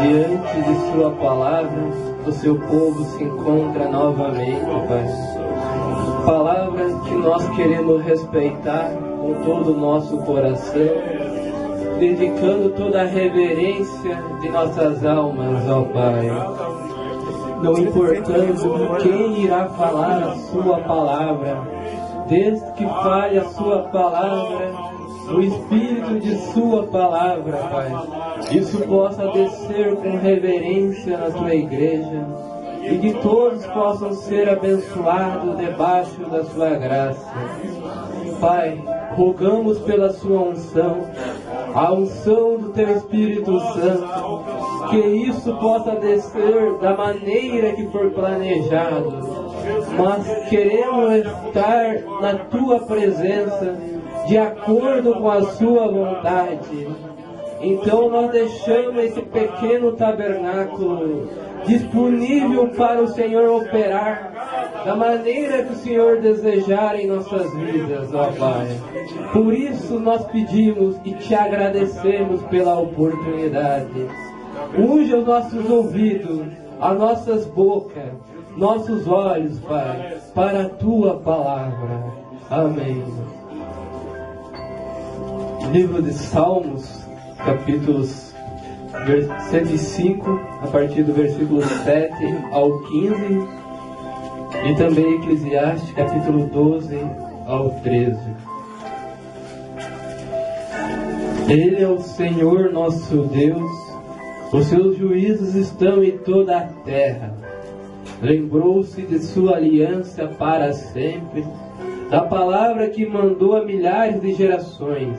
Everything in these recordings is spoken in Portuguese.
Diante de sua palavra, o seu povo se encontra novamente, Pai. Palavras que nós queremos respeitar com todo o nosso coração, dedicando toda a reverência de nossas almas ao Pai. Não importando quem irá falar a sua palavra, desde que fale a sua palavra, o Espírito de sua palavra, Pai, isso possa descer com reverência na tua igreja e que todos possam ser abençoados debaixo da sua graça. Pai, rogamos pela sua unção, a unção do teu Espírito Santo, que isso possa descer da maneira que for planejado, mas queremos estar na tua presença de acordo com a sua vontade. Então nós deixamos esse pequeno tabernáculo disponível para o Senhor operar da maneira que o Senhor desejar em nossas vidas, ó Pai. Por isso nós pedimos e te agradecemos pela oportunidade. Unja os nossos ouvidos, as nossas bocas, nossos olhos, Pai, para a tua palavra. Amém. Livro de Salmos, capítulos 105, a partir do versículo 7 ao 15, e também Eclesiastes, capítulo 12 ao 13. Ele é o Senhor nosso Deus, os seus juízos estão em toda a terra. Lembrou-se de sua aliança para sempre, da palavra que mandou a milhares de gerações,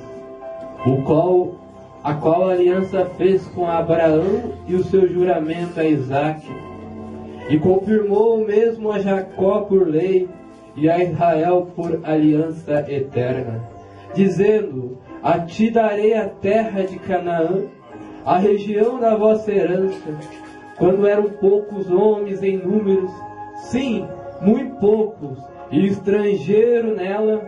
a qual a aliança fez com Abraão e o seu juramento a Isaque, e confirmou o mesmo a Jacó por lei e a Israel por aliança eterna, dizendo: a ti darei a terra de Canaã, a região da vossa herança, quando eram poucos homens em números, sim, muito poucos, e estrangeiro nela,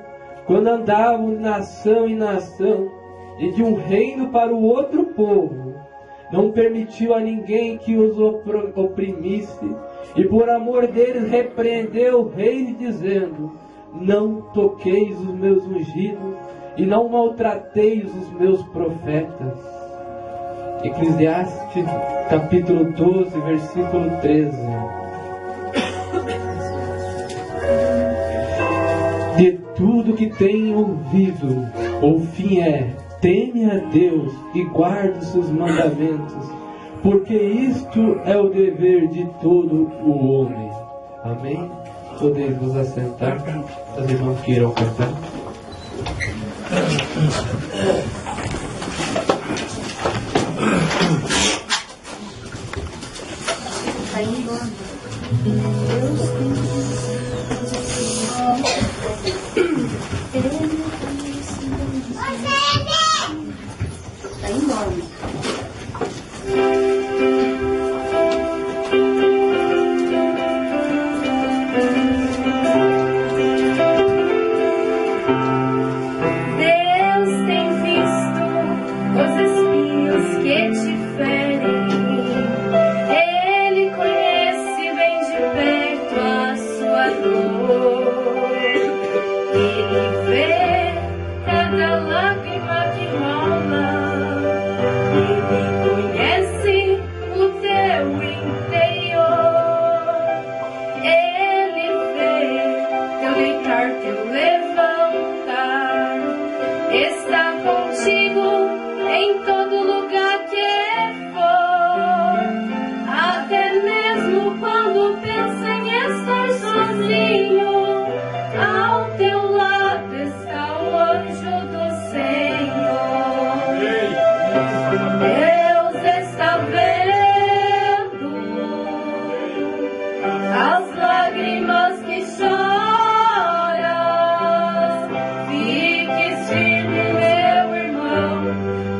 quando andavam de nação em nação, e de um reino para o outro povo, não permitiu a ninguém que os oprimisse, e por amor deles repreendeu o rei, dizendo: não toqueis os meus ungidos, e não maltrateis os meus profetas. Eclesiastes, capítulo 12, versículo 13. De tudo que tenho ouvido, o fim é: teme a Deus e guarde os seus mandamentos, porque isto é o dever de todo o homem. Amém? Podeis vos assentar, os irmãos que irão cantar. Ele choras, fique firme, meu irmão,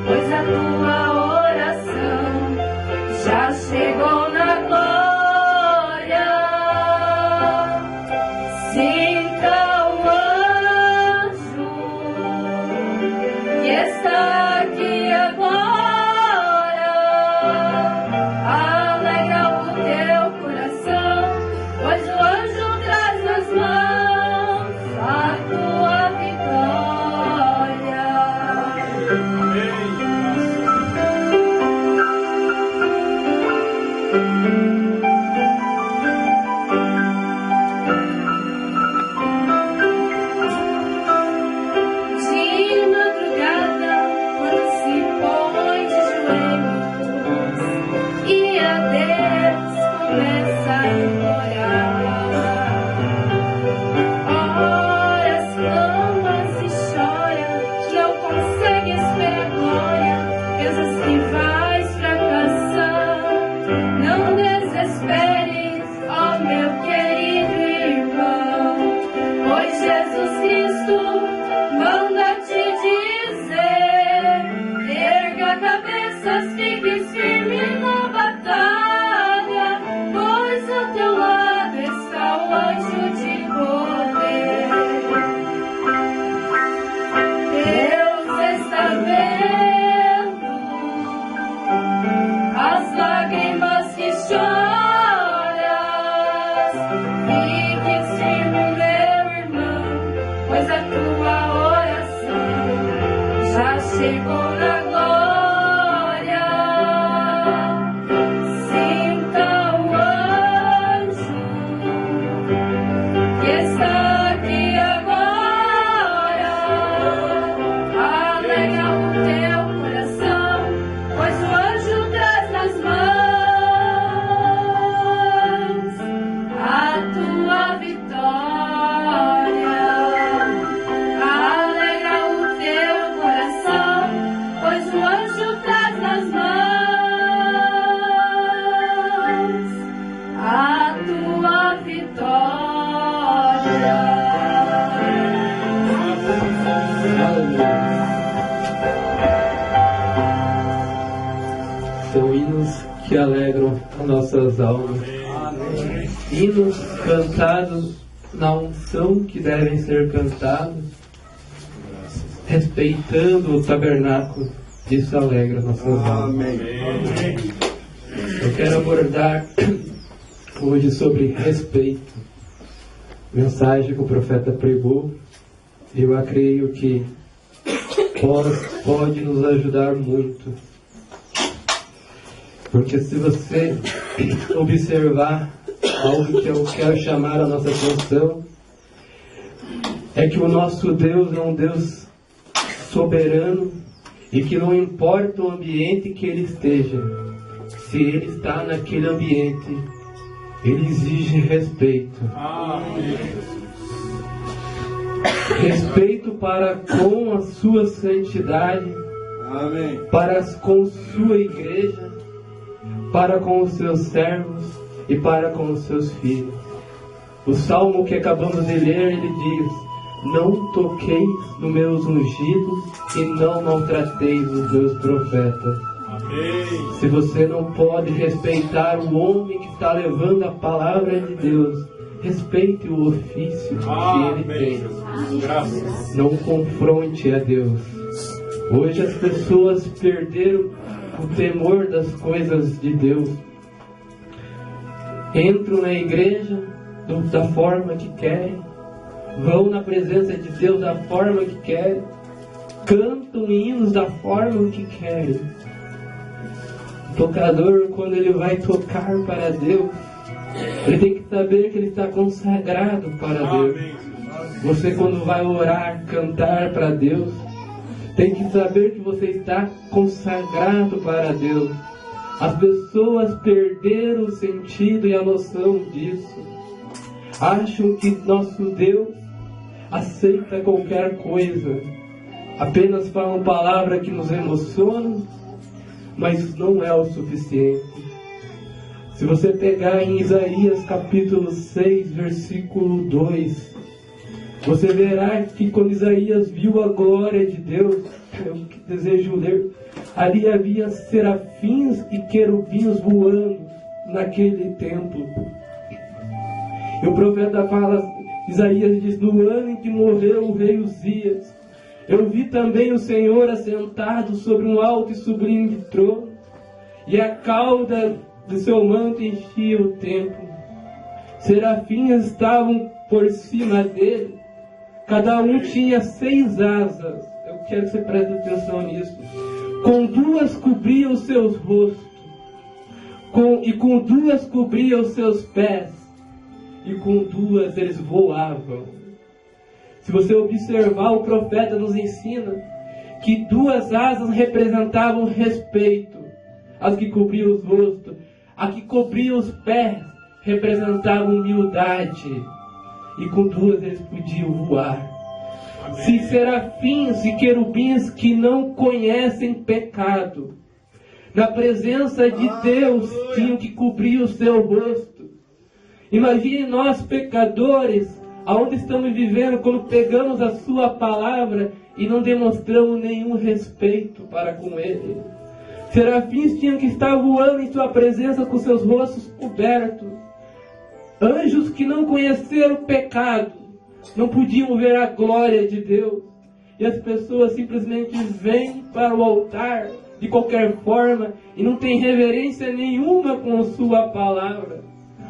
pois a tua oração já chegou na glória. Sinta o anjo que está aqui agora, alegra o teu coração, pois o anjo traz nas mãos a tua vitória. De madrugada, quando se põe de joelhos e a Deus começa a implorar, horas clamas e choras, não consegues ver a glória, pensas que vais fracassar. Não desesperes, ó meu querido irmão, pois Jesus Cristo manda te dizer: erga a cabeça, fique firme na batalha, pois ao teu lado está o anjo de poder. Deus está vendo as lágrimas que choras, fique firme, meu irmão, pois a tua oração já chegou na glória. Sinta o anjo que está aqui agora, alegra o teu coração, pois o anjo traz nas mãos a tua vitória. Alegra o teu coração, pois o anjo traz nas mãos a tua vitória. São hinos que alegram as nossas almas. Hinos cantados na unção que devem ser cantados, respeitando o tabernáculo. Isso alegra nossas almas. Eu quero abordar hoje sobre respeito. Mensagem que o profeta pregou. Eu acredito que pode nos ajudar muito. Porque se você observar algo que eu quero chamar a nossa atenção, é que o nosso Deus é um Deus soberano e que não importa o ambiente que ele esteja, se ele está naquele ambiente, ele exige respeito. Respeito para com a sua santidade, para com sua igreja, para com os seus servos e para com os seus filhos. O salmo que acabamos de ler, ele diz: não toqueis nos meus ungidos e não maltrateis os meus profetas. Amém. Se você não pode respeitar o homem que está levando a palavra de Deus, respeite o ofício que ele tem. Graças. Não confronte a Deus. Hoje as pessoas perderam o temor das coisas de Deus. Entram na igreja da forma que querem, vão na presença de Deus da forma que querem, cantam hinos da forma que querem. O tocador, quando ele vai tocar para Deus, ele tem que saber que ele está consagrado para Deus. Você, quando vai orar, cantar para Deus, tem que saber que você está consagrado para Deus. As pessoas perderam o sentido e a noção disso. Acham que nosso Deus aceita qualquer coisa. Apenas falam palavra que nos emociona, mas não é o suficiente. Se você pegar em Isaías capítulo 6, versículo 2, você verá que quando Isaías viu a glória de Deus, eu desejo ler, ali havia serafins e querubins voando naquele templo. E o profeta fala, Isaías diz, no ano em que morreu o rei Uzias, eu vi também o Senhor assentado sobre um alto e sublime trono, e a cauda de seu manto enchia o templo. Serafins estavam por cima dele, cada um tinha 6 asas. Eu quero que você preste atenção nisso. Com 2 cobria os seus rostos, e com 2 cobria os seus pés, e com 2 eles voavam. Se você observar, o profeta nos ensina que 2 asas representavam respeito, as que cobriam os rostos, a que cobria os pés representava humildade, e com 2 eles podiam voar. Se serafins e querubins que não conhecem pecado, na presença de Deus tinham que cobrir o seu rosto. Imagine nós pecadores, aonde estamos vivendo quando pegamos a sua palavra e não demonstramos nenhum respeito para com ele. Serafins tinham que estar voando em sua presença com seus rostos cobertos. Anjos que não conheceram o pecado não podiam ver a glória de Deus. E as pessoas simplesmente vêm para o altar de qualquer forma e não têm reverência nenhuma com sua palavra.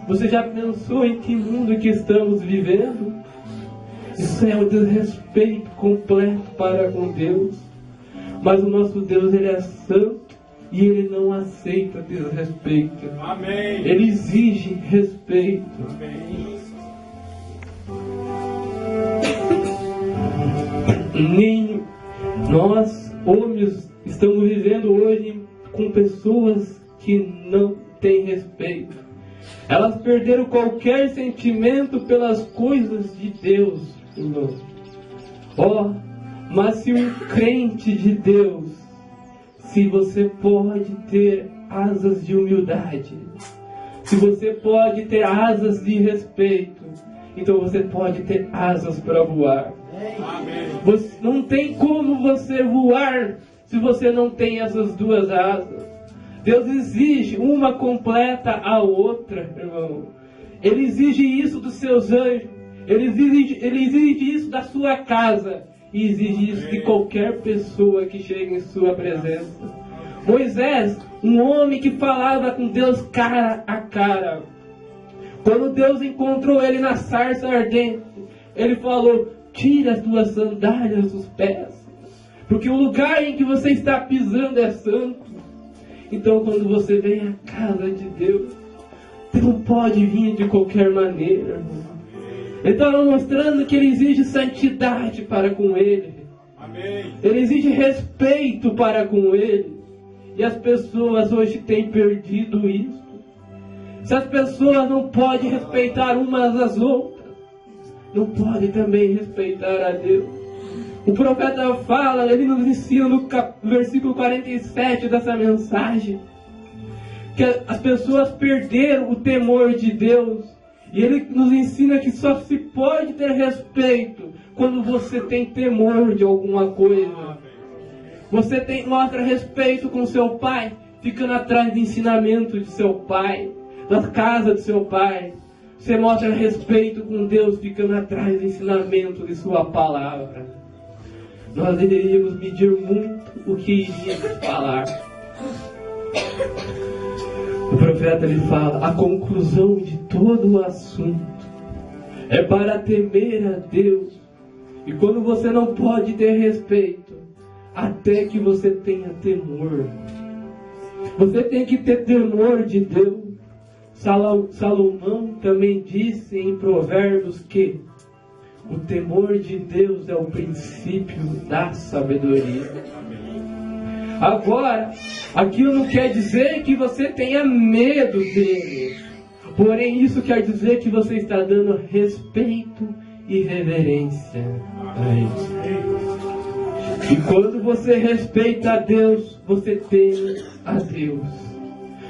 Você já pensou em que mundo que estamos vivendo? Isso é um desrespeito completo para com Deus. Mas o nosso Deus, Ele é santo e Ele não aceita desrespeito. Amém. Ele exige respeito. Amém. Nem nós, homens, estamos vivendo hoje com pessoas que não têm respeito. Elas perderam qualquer sentimento pelas coisas de Deus, irmão. Mas se um crente de Deus, se você pode ter asas de humildade, se você pode ter asas de respeito, então você pode ter asas para voar. Amém. Não tem como você voar se você não tem essas 2 asas. Deus exige uma completa a outra, irmão. Ele exige isso dos seus anjos. Ele exige isso da sua casa. E exige isso de qualquer pessoa que chegue em sua presença. Moisés, um homem que falava com Deus cara a cara. Quando Deus encontrou ele na sarça ardente, ele falou: tira as tuas sandálias dos pés, porque o lugar em que você está pisando é santo. Então, quando você vem à casa de Deus, você não pode vir de qualquer maneira, irmão. Ele estava mostrando que Ele exige santidade para com Ele. Amém. Ele exige respeito para com Ele. E as pessoas hoje têm perdido isso. Se as pessoas não podem respeitar umas às outras, não podem também respeitar a Deus. O profeta fala, ele nos ensina no versículo 47 dessa mensagem, que as pessoas perderam o temor de Deus. E ele nos ensina que só se pode ter respeito quando você tem temor de alguma coisa. Você mostra respeito com seu pai, ficando atrás do ensinamento de seu pai, da casa de seu pai. Você mostra respeito com Deus, ficando atrás do ensinamento de sua palavra. Nós deveríamos medir muito o que iríamos falar. O profeta lhe fala: a conclusão de todo o assunto é para temer a Deus. E quando você não pode ter respeito, até que você tenha temor. Você tem que ter temor de Deus. Salomão também disse em Provérbios que o temor de Deus é o princípio da sabedoria. Agora, aquilo não quer dizer que você tenha medo dele. Porém, isso quer dizer que você está dando respeito e reverência a ele. E quando você respeita a Deus, você teme a Deus.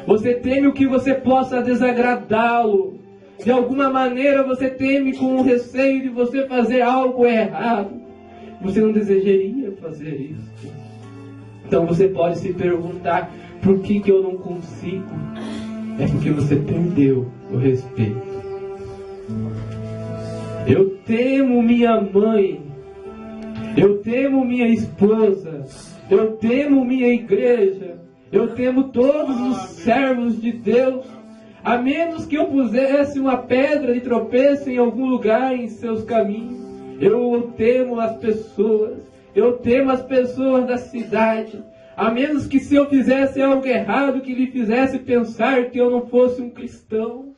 Você teme o que você possa desagradá-lo. De alguma maneira você teme com o receio de você fazer algo errado. Você não desejaria fazer isso. Então você pode se perguntar: por que eu não consigo? É porque você perdeu o respeito. Eu temo minha mãe, eu temo minha esposa, eu temo minha igreja, eu temo todos os servos de Deus, a menos que eu pusesse uma pedra de tropeço em algum lugar em seus caminhos. Eu temo as pessoas, eu temo as pessoas da cidade, a menos que se eu fizesse algo errado que lhe fizesse pensar que eu não fosse um cristão.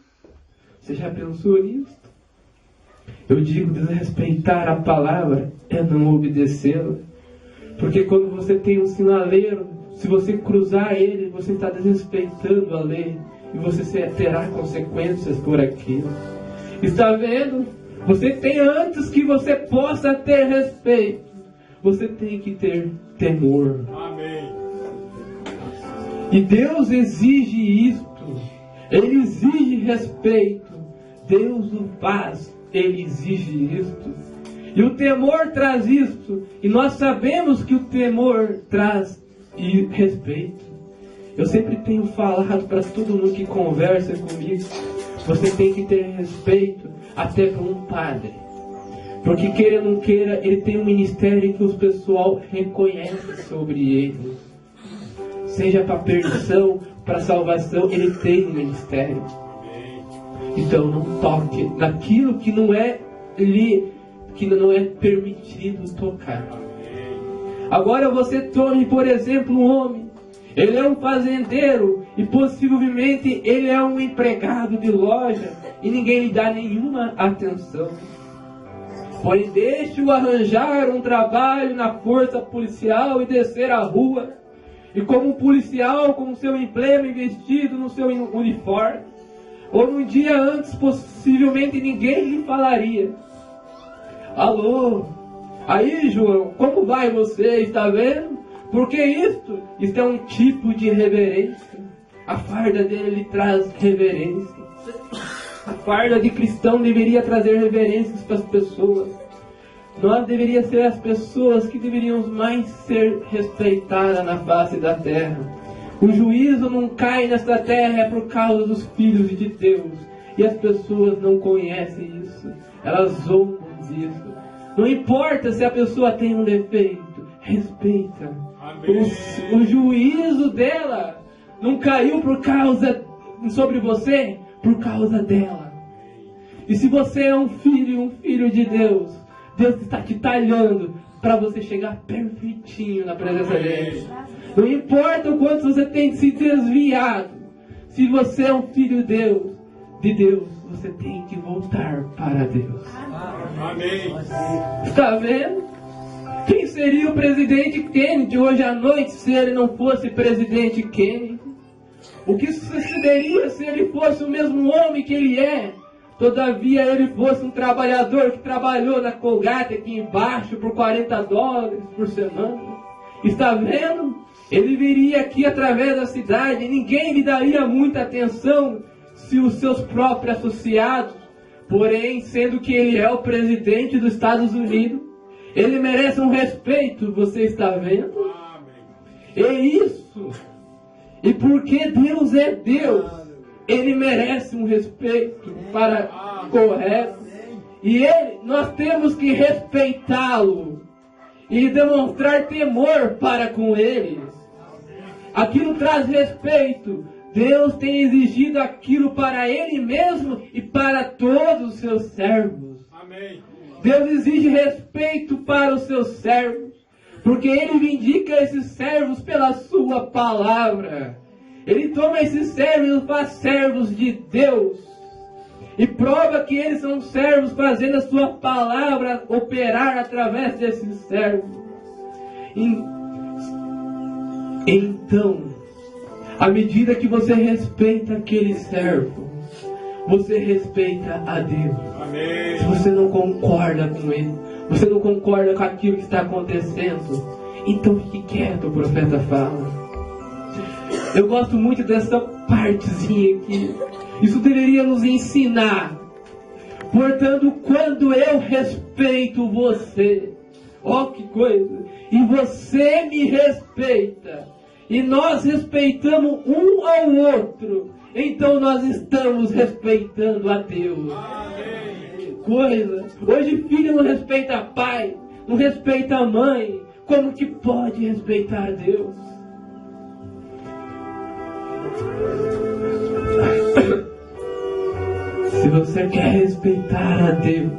Você já pensou nisso? Eu digo, desrespeitar a palavra é não obedecê-la. Porque quando você tem um sinaleiro, se você cruzar ele, você está desrespeitando a lei. E você terá consequências por aquilo. Está vendo? Você tem, antes que você possa ter respeito, você tem que ter temor. Amém. E Deus exige isto. Ele exige respeito. Deus o faz. Ele exige isto. E o temor traz isto. E nós sabemos que o temor traz respeito. Eu sempre tenho falado para todo mundo que conversa comigo: você tem que ter respeito até para um padre. Porque queira ou não queira, ele tem um ministério que o pessoal reconhece sobre ele. Seja para perdição, para salvação, ele tem um ministério. Então não toque naquilo que não é permitido tocar. Agora você tome, por exemplo, um homem. Ele é um fazendeiro e possivelmente ele é um empregado de loja e ninguém lhe dá nenhuma atenção. Porém, deixe-o arranjar um trabalho na força policial e descer a rua. E como um policial, com o seu emblema investido no seu uniforme, ou num dia antes, possivelmente ninguém lhe falaria: alô, aí João, como vai você? Está vendo? Porque isto é um tipo de reverência. A farda dele lhe traz reverência. A farda de cristão deveria trazer reverências para as pessoas. Nós deveríamos ser as pessoas que deveriam mais ser respeitadas na face da terra. O juízo não cai nesta terra é por causa dos filhos de Deus. E as pessoas não conhecem isso. Elas zombam disso. Não importa se a pessoa tem um defeito, respeita. O juízo dela não caiu sobre você por causa dela. E se você é um filho de Deus, Deus está te talhando para você chegar perfeitinho na presença dele. Não importa o quanto você tem se desviado, se você é um filho de Deus, você tem que voltar para Deus. Amém. Está vendo? Quem seria o presidente Kennedy hoje à noite se ele não fosse presidente Kennedy? O que sucederia se ele fosse o mesmo homem que ele é? Todavia ele fosse um trabalhador que trabalhou na Colgate aqui embaixo por $40 por semana. Está vendo? Ele viria aqui através da cidade e ninguém lhe daria muita atenção se os seus próprios associados. Porém, sendo que ele é o presidente dos Estados Unidos, ele merece um respeito, você está vendo? É isso. E porque Deus é Deus, ele merece um respeito correto. E nós temos que respeitá-lo e demonstrar temor para com ele. Aquilo traz respeito. Deus tem exigido aquilo para ele mesmo e para todos os seus servos. Amém. Deus exige respeito para os seus servos, porque ele vindica esses servos pela sua palavra. Ele toma esses servos e faz servos de Deus. E prova que eles são servos fazendo a sua palavra operar através desses servos. Então, à medida que você respeita aquele servo, você respeita a Deus. Amém. Se você não concorda com ele, você não concorda com aquilo que está acontecendo, então fique quieto, o profeta fala. Eu gosto muito dessa partezinha aqui. Isso deveria nos ensinar. Portanto, quando eu respeito você, ó que coisa, e você me respeita, e nós respeitamos um ao outro, então nós estamos respeitando a Deus. Que coisa! Hoje filho não respeita pai, não respeita a mãe, como que pode respeitar Deus? Se você quer respeitar a Deus,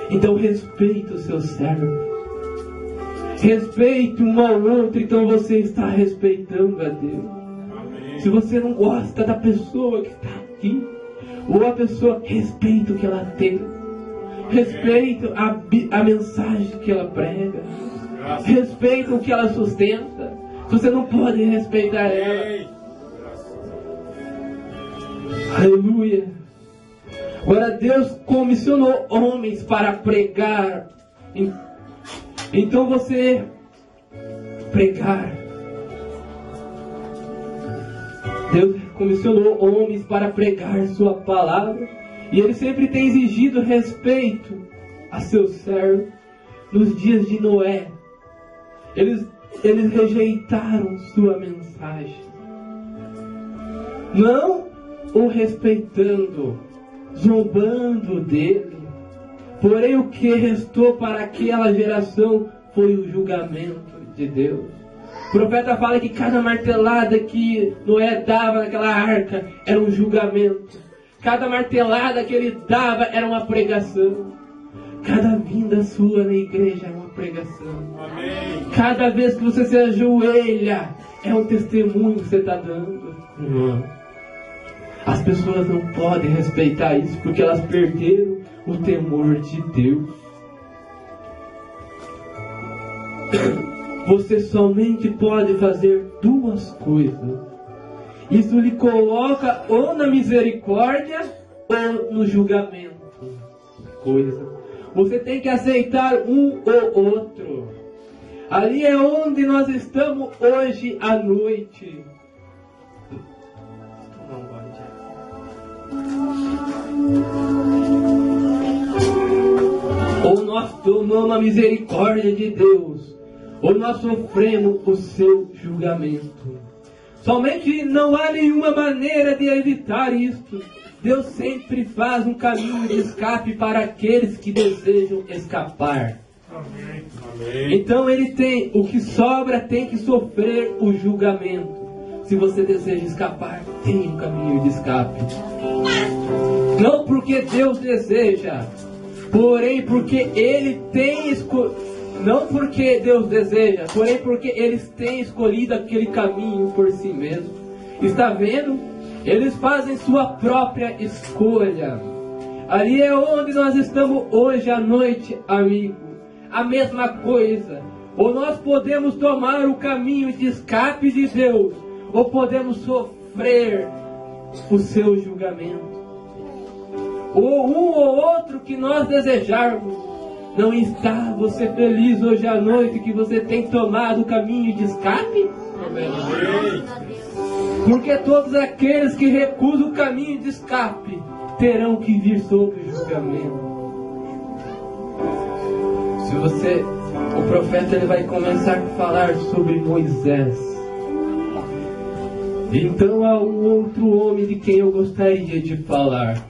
então respeite o seu servo. Respeite um ao outro, então você está respeitando a Deus. Amém. Se você não gosta da pessoa que está aqui, ou a pessoa, respeita o que ela tem. Respeita a mensagem que ela prega. Respeita o que ela sustenta. Você não pode respeitar ela. Aleluia. Agora Deus comissionou homens para pregar. Então você pregar. Deus comissionou homens para pregar sua palavra. E Ele sempre tem exigido respeito a seus servos. Nos dias de Noé, eles rejeitaram sua mensagem. Não o respeitando, zombando dele. Porém, o que restou para aquela geração foi o julgamento de Deus. O profeta fala que cada martelada que Noé dava naquela arca era um julgamento. Cada martelada que ele dava era uma pregação. Cada vinda sua na igreja é uma pregação. Amém. Cada vez que você se ajoelha é um testemunho que você está dando. As pessoas não podem respeitar isso porque elas perderam o temor de Deus. Você somente pode fazer duas coisas. Isso lhe coloca ou na misericórdia ou no julgamento. Você tem que aceitar um ou outro. Ali é onde nós estamos hoje à noite. Ou nós tomamos a misericórdia de Deus, ou nós sofremos o seu julgamento. Somente não há nenhuma maneira de evitar isto. Deus sempre faz um caminho de escape para aqueles que desejam escapar. Amém. Então ele tem, o que sobra tem que sofrer o julgamento. Se você deseja escapar, tem um caminho de escape. Não porque Deus deseja, porém porque Ele tem escolhido. Não porque Deus deseja, porém porque eles têm escolhido aquele caminho por si mesmo. Está vendo? Eles fazem sua própria escolha. Ali é onde nós estamos hoje à noite, amigo. A mesma coisa. Ou nós podemos tomar o caminho de escape de Deus, ou podemos sofrer o seu julgamento. Ou um ou outro que nós desejarmos. Não está você feliz hoje à noite que você tem tomado o caminho de escape? Porque todos aqueles que recusam o caminho de escape terão que vir sob o julgamento. Se você, o profeta ele vai começar a falar sobre Moisés. Então há um outro homem de quem eu gostaria de falar.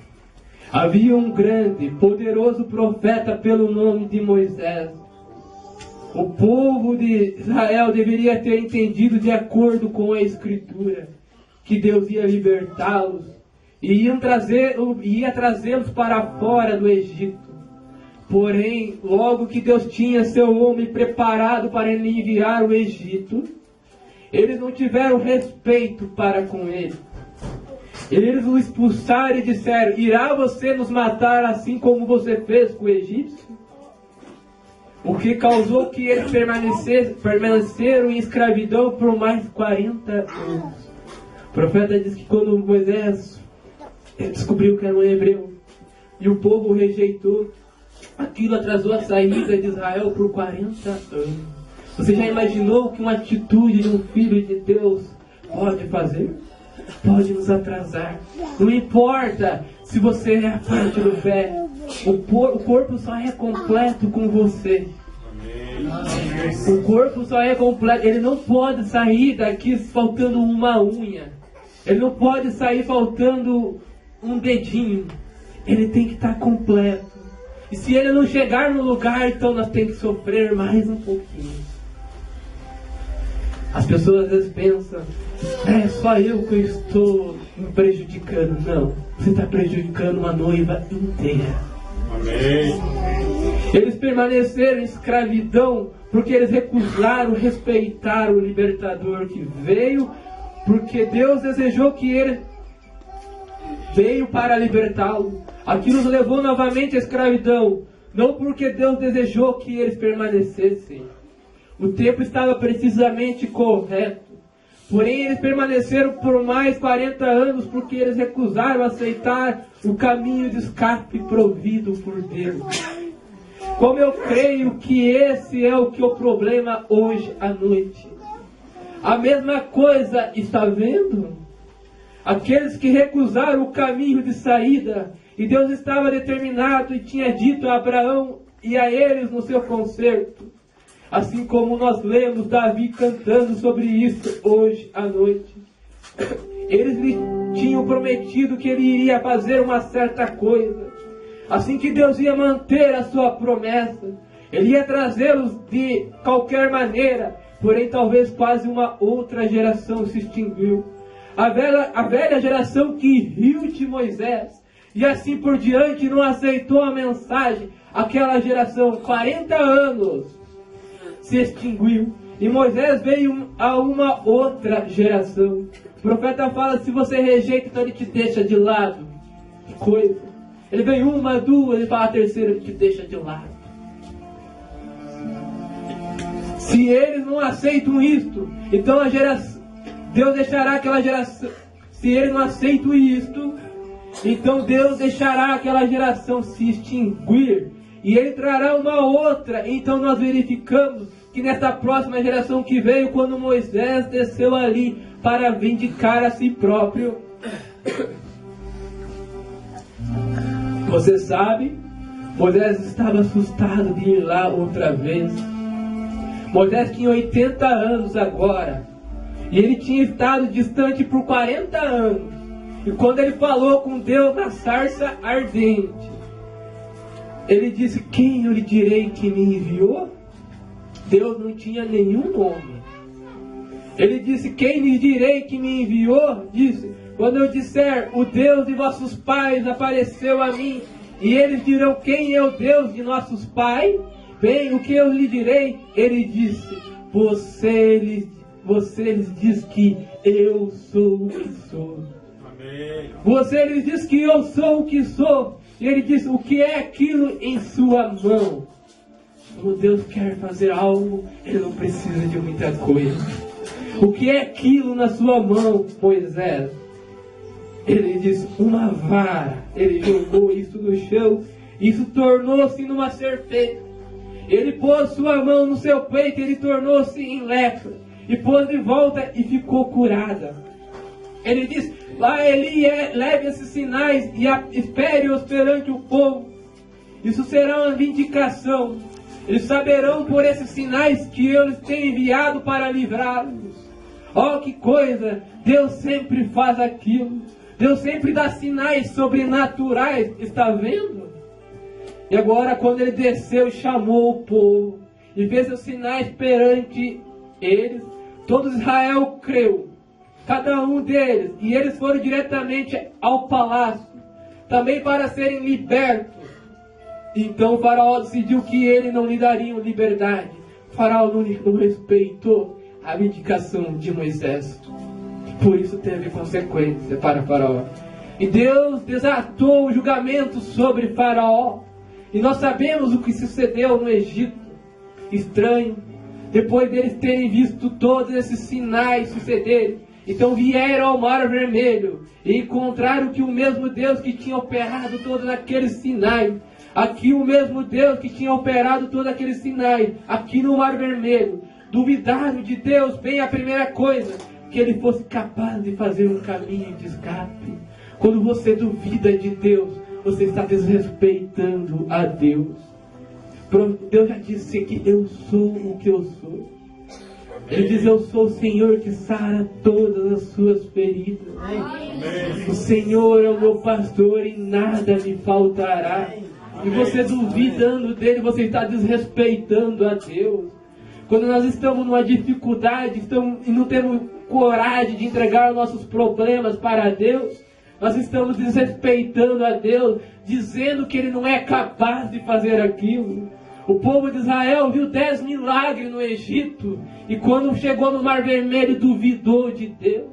Havia um grande, poderoso profeta pelo nome de Moisés. O povo de Israel deveria ter entendido de acordo com a Escritura que Deus ia libertá-los e ia trazê-los para fora do Egito. Porém, logo que Deus tinha seu homem preparado para lhe enviar o Egito, eles não tiveram respeito para com ele. Eles o expulsaram e disseram: irá você nos matar assim como você fez com o egípcio? O que causou que eles permaneceram em escravidão por mais de 40 anos. O profeta diz que quando Moisés descobriu que era um hebreu e o povo o rejeitou, aquilo atrasou a saída de Israel por 40 anos. Você já imaginou que uma atitude de um filho de Deus Pode fazer, pode nos atrasar. Não importa se você é a parte do velho. O corpo só é completo com você. O corpo só é completo. Ele não pode sair daqui faltando uma unha. Ele não pode sair faltando um dedinho. Ele tem que estar completo. E se ele não chegar no lugar, então nós temos que sofrer mais um pouquinho. As pessoas às vezes pensam, é só eu que estou me prejudicando. Não, você está prejudicando uma noiva inteira. Amém. Eles permaneceram em escravidão porque eles recusaram respeitar o libertador que veio, porque Deus desejou que ele veio para libertá-lo. Aquilo nos levou novamente à escravidão, não porque Deus desejou que eles permanecessem. O tempo estava precisamente correto. Porém, eles permaneceram por mais 40 anos porque eles recusaram aceitar o caminho de escape provido por Deus. Como eu creio que esse é o problema hoje à noite. A mesma coisa está vendo? Aqueles que recusaram o caminho de saída, e Deus estava determinado e tinha dito a Abraão e a eles no seu concerto. Assim como nós lemos Davi cantando sobre isso hoje à noite. Eles lhe tinham prometido que ele iria fazer uma certa coisa. Assim que Deus ia manter a sua promessa, ele ia trazê-los de qualquer maneira. Porém, talvez quase uma outra geração se extinguiu. A velha geração que riu de Moisés e assim por diante não aceitou a mensagem. Aquela geração, 40 anos, se extinguiu. E Moisés veio a uma outra geração. O profeta fala, se você rejeita, então ele te deixa de lado. Que coisa. Ele vem uma, duas, ele fala a terceira, ele te deixa de lado. Se eles não aceitam isto, então a geração, Deus deixará aquela geração. Se eles não aceitam isto, então Deus deixará aquela geração se extinguir. E ele trará uma outra. Então nós verificamos que nesta próxima geração que veio, quando Moisés desceu ali para vindicar a si próprio, você sabe, Moisés estava assustado de ir lá outra vez. Moisés tinha 80 anos agora, e ele tinha estado distante por 40 anos. E quando ele falou com Deus na sarça ardente, ele disse, quem eu lhe direi que me enviou? Deus não tinha nenhum nome. Ele disse, quem lhe direi que me enviou? Disse, quando eu disser, o Deus de vossos pais apareceu a mim, e eles dirão, quem é o Deus de nossos pais? Bem, o que eu lhe direi? Ele disse, você lhes diz que eu sou o que sou. Amém. Você lhes diz que eu sou o que sou. E ele disse, o que é aquilo em sua mão? Quando Deus quer fazer algo, ele não precisa de muita coisa. O que é aquilo na sua mão, Moisés? Ele disse, uma vara. Ele jogou isso no chão, isso tornou-se numa serpente. Ele pôs sua mão no seu peito, ele tornou-se em lepra. E pôs de volta e ficou curada. Ele disse, lá Eli, leve esses sinais e espere-os perante o povo. Isso será uma vindicação. Eles saberão por esses sinais que eu lhes tenho enviado para livrá-los. Oh, que coisa! Deus sempre faz aquilo. Deus sempre dá sinais sobrenaturais. Está vendo? E agora, quando ele desceu e chamou o povo e fez os sinais perante eles, todo Israel creu. Cada um deles. E eles foram diretamente ao palácio, também para serem libertos. Então o faraó decidiu que ele não lhe daria liberdade. O faraó não respeitou a vindicação de Moisés. Por isso teve consequência para faraó. E Deus desatou o julgamento sobre faraó. E nós sabemos o que sucedeu no Egito. Estranho. Depois deles terem visto todos esses sinais sucederem, então vieram ao Mar Vermelho e encontraram que o mesmo Deus que tinha operado todos aqueles sinais, aqui o mesmo Deus que tinha operado todos aqueles sinais, aqui no Mar Vermelho, duvidaram de Deus. Bem, a primeira coisa, que ele fosse capaz de fazer um caminho de escape. Quando você duvida de Deus, você está desrespeitando a Deus. Deus já disse que eu sou o que eu sou. Ele diz: eu sou o Senhor que sara todas as suas feridas. O Senhor é o meu pastor e nada me faltará. E você duvidando dele, você está desrespeitando a Deus. Quando nós estamos numa dificuldade, e não temos coragem de entregar os nossos problemas para Deus, nós estamos desrespeitando a Deus, dizendo que Ele não é capaz de fazer aquilo. O povo de Israel viu 10 milagres no Egito, e quando chegou no Mar Vermelho duvidou de Deus.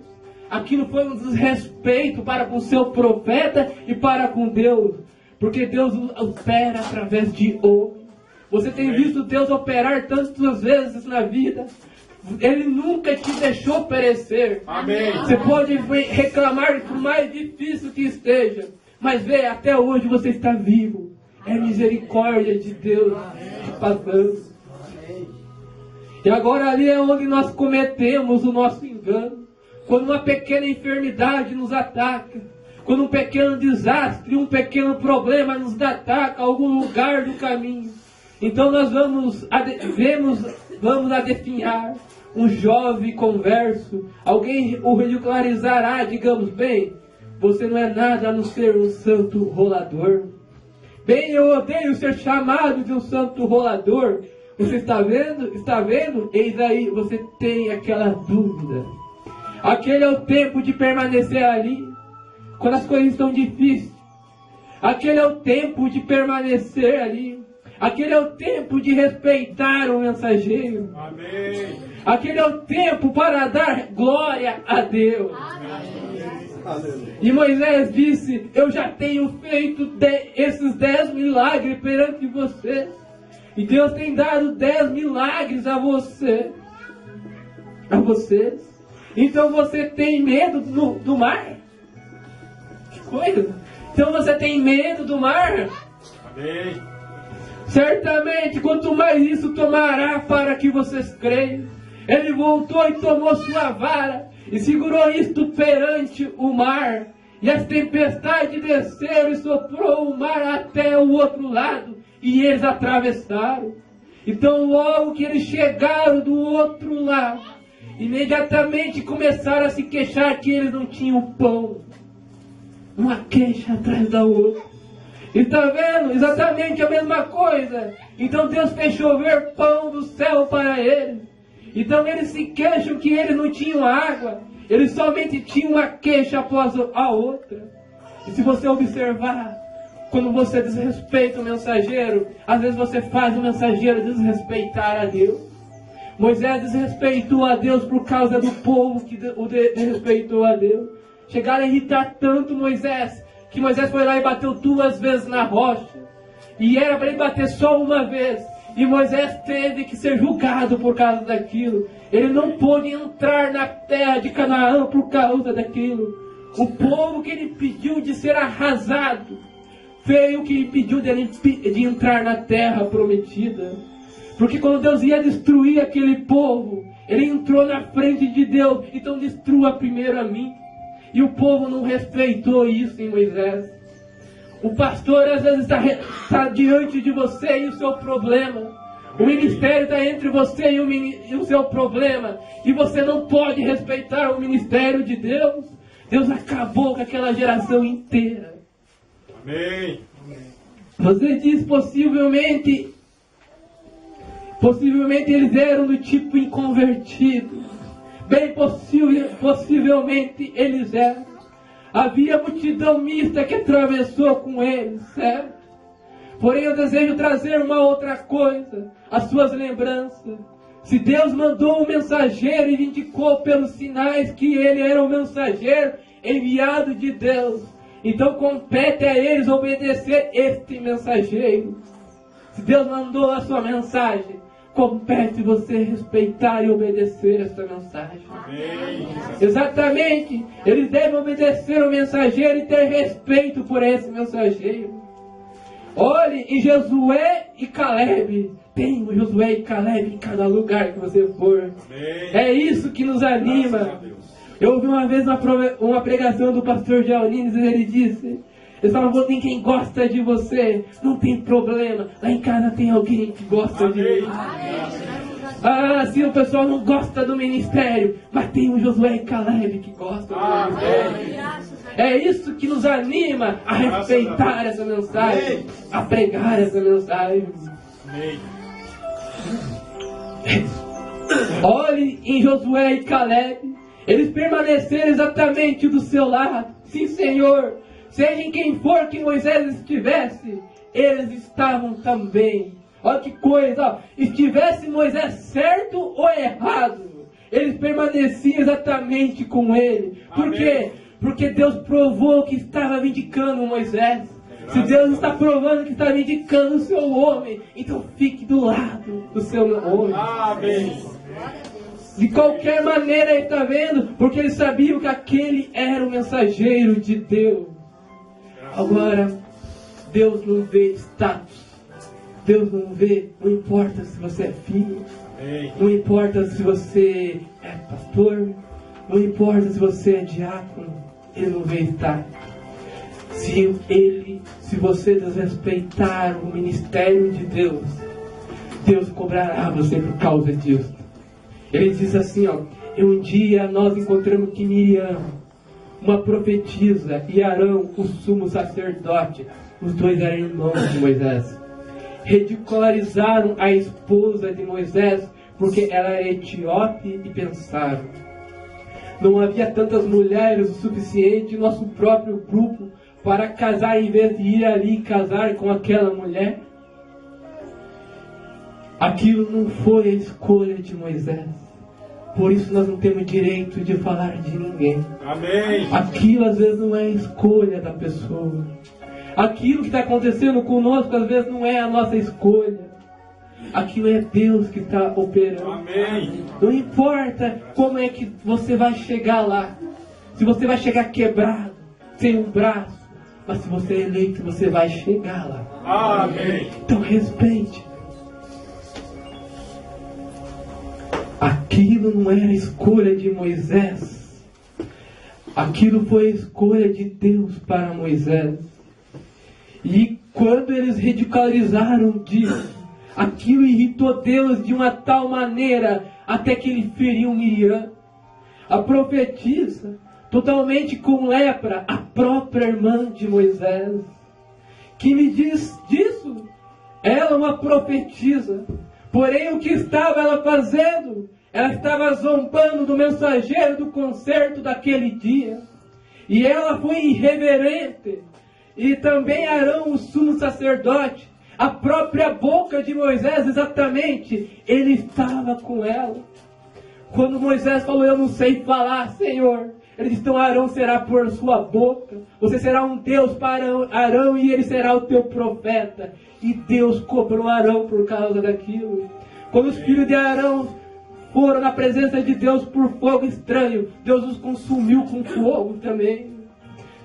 Aquilo foi um desrespeito para com o seu profeta e para com Deus, porque Deus opera através de homens. Você tem visto Deus operar tantas vezes na vida. Ele nunca te deixou perecer. Amém. Você pode reclamar por mais difícil que esteja, mas vê, até hoje você está vivo. É misericórdia de Deus te passando. E agora ali é onde nós cometemos o nosso engano. Quando uma pequena enfermidade nos ataca, quando um pequeno desastre, um pequeno problema nos ataca a algum lugar do caminho, então nós vamos a definhar um jovem converso. Alguém o ridicularizará, digamos: bem, você não é nada a não ser um santo rolador. Bem, eu odeio ser chamado de um santo rolador. Você está vendo? Está vendo? Eis aí, você tem aquela dúvida. Aquele é o tempo de permanecer ali, quando as coisas estão difíceis. Aquele é o tempo de permanecer ali. Aquele é o tempo de respeitar o mensageiro. Amém. Aquele é o tempo para dar glória a Deus. E Moisés disse: eu já tenho feito esses 10 milagres perante você. E Deus tem dado 10 milagres a você. A vocês. Então você tem medo do mar? Que coisa! Então você tem medo do mar? Amém. Certamente, quanto mais isso tomará para que vocês creiam. Ele voltou e tomou sua vara e segurou isto perante o mar. E as tempestades desceram e soprou o mar até o outro lado. E eles atravessaram. Então logo que eles chegaram do outro lado, imediatamente começaram a se queixar que eles não tinham pão. Uma queixa atrás da outra. Está vendo? Exatamente a mesma coisa. Então Deus fez chover pão do céu para eles. Então eles se queixam que eles não tinham água. Eles somente tinham uma queixa após a outra. E se você observar, quando você desrespeita o mensageiro, às vezes você faz o mensageiro desrespeitar a Deus. Moisés desrespeitou a Deus por causa do povo que o desrespeitou a Deus. Chegaram a irritar tanto Moisés, que Moisés foi lá e bateu 2 vezes na rocha. E era para ele bater só uma vez. E Moisés teve que ser julgado por causa daquilo. Ele não pôde entrar na terra de Canaã por causa daquilo. O povo que ele pediu de ser arrasado foi o que impediu de entrar na terra prometida. Porque quando Deus ia destruir aquele povo, ele entrou na frente de Deus: então destrua primeiro a mim. E o povo não respeitou isso em Moisés. O pastor às vezes está diante de você e o seu problema. O ministério está entre você e o seu problema. E você não pode respeitar o ministério de Deus. Deus acabou com aquela geração inteira. Amém. Você diz possivelmente eles eram do tipo inconvertido. Bem possivelmente eles eram. Havia multidão mista que atravessou com eles, certo? Porém eu desejo trazer uma outra coisa, as suas lembranças. Se Deus mandou um mensageiro e indicou pelos sinais que ele era o mensageiro enviado de Deus, então compete a eles obedecer este mensageiro. Se Deus mandou a sua mensagem, compete você respeitar e obedecer essa mensagem. Amém. Exatamente. Eles devem obedecer o mensageiro e ter respeito por esse mensageiro. Olhe em Josué e Caleb. Tem Josué e Caleb em cada lugar que você for. Amém. É isso que nos anima. Graças a Deus. Eu ouvi uma vez uma pregação do pastor Georines e ele disse: eles falam, tem quem gosta de você, não tem problema, lá em casa tem alguém que gosta de mim. Ah, se o pessoal não gosta do ministério, mas tem o Josué e Caleb que gostam do ministério. É isso que nos anima a respeitar essa mensagem, a pregar essa mensagem. Olhe em Josué e Caleb, eles permaneceram exatamente do seu lado. Sim, Senhor, seja em quem for que Moisés estivesse, eles estavam também. Olha que coisa, ó. Estivesse Moisés certo ou errado, eles permaneciam exatamente com ele. Por quê? Porque Deus provou que estava vindicando Moisés. Se Deus está provando que está vindicando o seu homem, então fique do lado do seu homem. Amém. De qualquer maneira ele está vendo, porque eles sabiam que aquele era o mensageiro de Deus. Agora, Deus não vê status. Deus não vê, não importa se você é filho, não importa se você é pastor, não importa se você é diácono, Ele não vê status. Se você desrespeitar o ministério de Deus, Deus cobrará você por causa disso. Ele diz assim, ó: um dia nós encontramos que Miriam, uma profetisa, e Arão, o sumo sacerdote, os dois eram irmãos de Moisés, ridicularizaram a esposa de Moisés porque ela era etíope e pensaram: não havia tantas mulheres o suficiente em nosso próprio grupo para casar em vez de ir ali casar com aquela mulher. Aquilo não foi a escolha de Moisés. Por isso nós não temos direito de falar de ninguém. Amém. Aquilo às vezes não é a escolha da pessoa. Aquilo que está acontecendo conosco às vezes não é a nossa escolha. Aquilo é Deus que está operando. Amém. Não importa como é que você vai chegar lá. Se você vai chegar quebrado, sem um braço, mas se você é eleito, você vai chegar lá. Amém. Então respeite. Aquilo não era a escolha de Moisés. Aquilo foi a escolha de Deus para Moisés. E quando eles ridicularizaram disso, aquilo irritou Deus de uma tal maneira até que ele feriu Miriam, a profetisa, totalmente com lepra, a própria irmã de Moisés. Que me diz disso? Ela, uma profetisa. Porém, o que estava ela fazendo? Ela estava zombando do mensageiro do concerto daquele dia. E ela foi irreverente. E também Arão, o sumo sacerdote, a própria boca de Moisés, exatamente, ele estava com ela. Quando Moisés falou: eu não sei falar, Senhor, ele disse: então Arão será por sua boca. Você será um Deus para Arão e ele será o teu profeta. E Deus cobrou Arão por causa daquilo. Quando os filhos de Arão foram na presença de Deus por fogo estranho, Deus os consumiu com fogo também.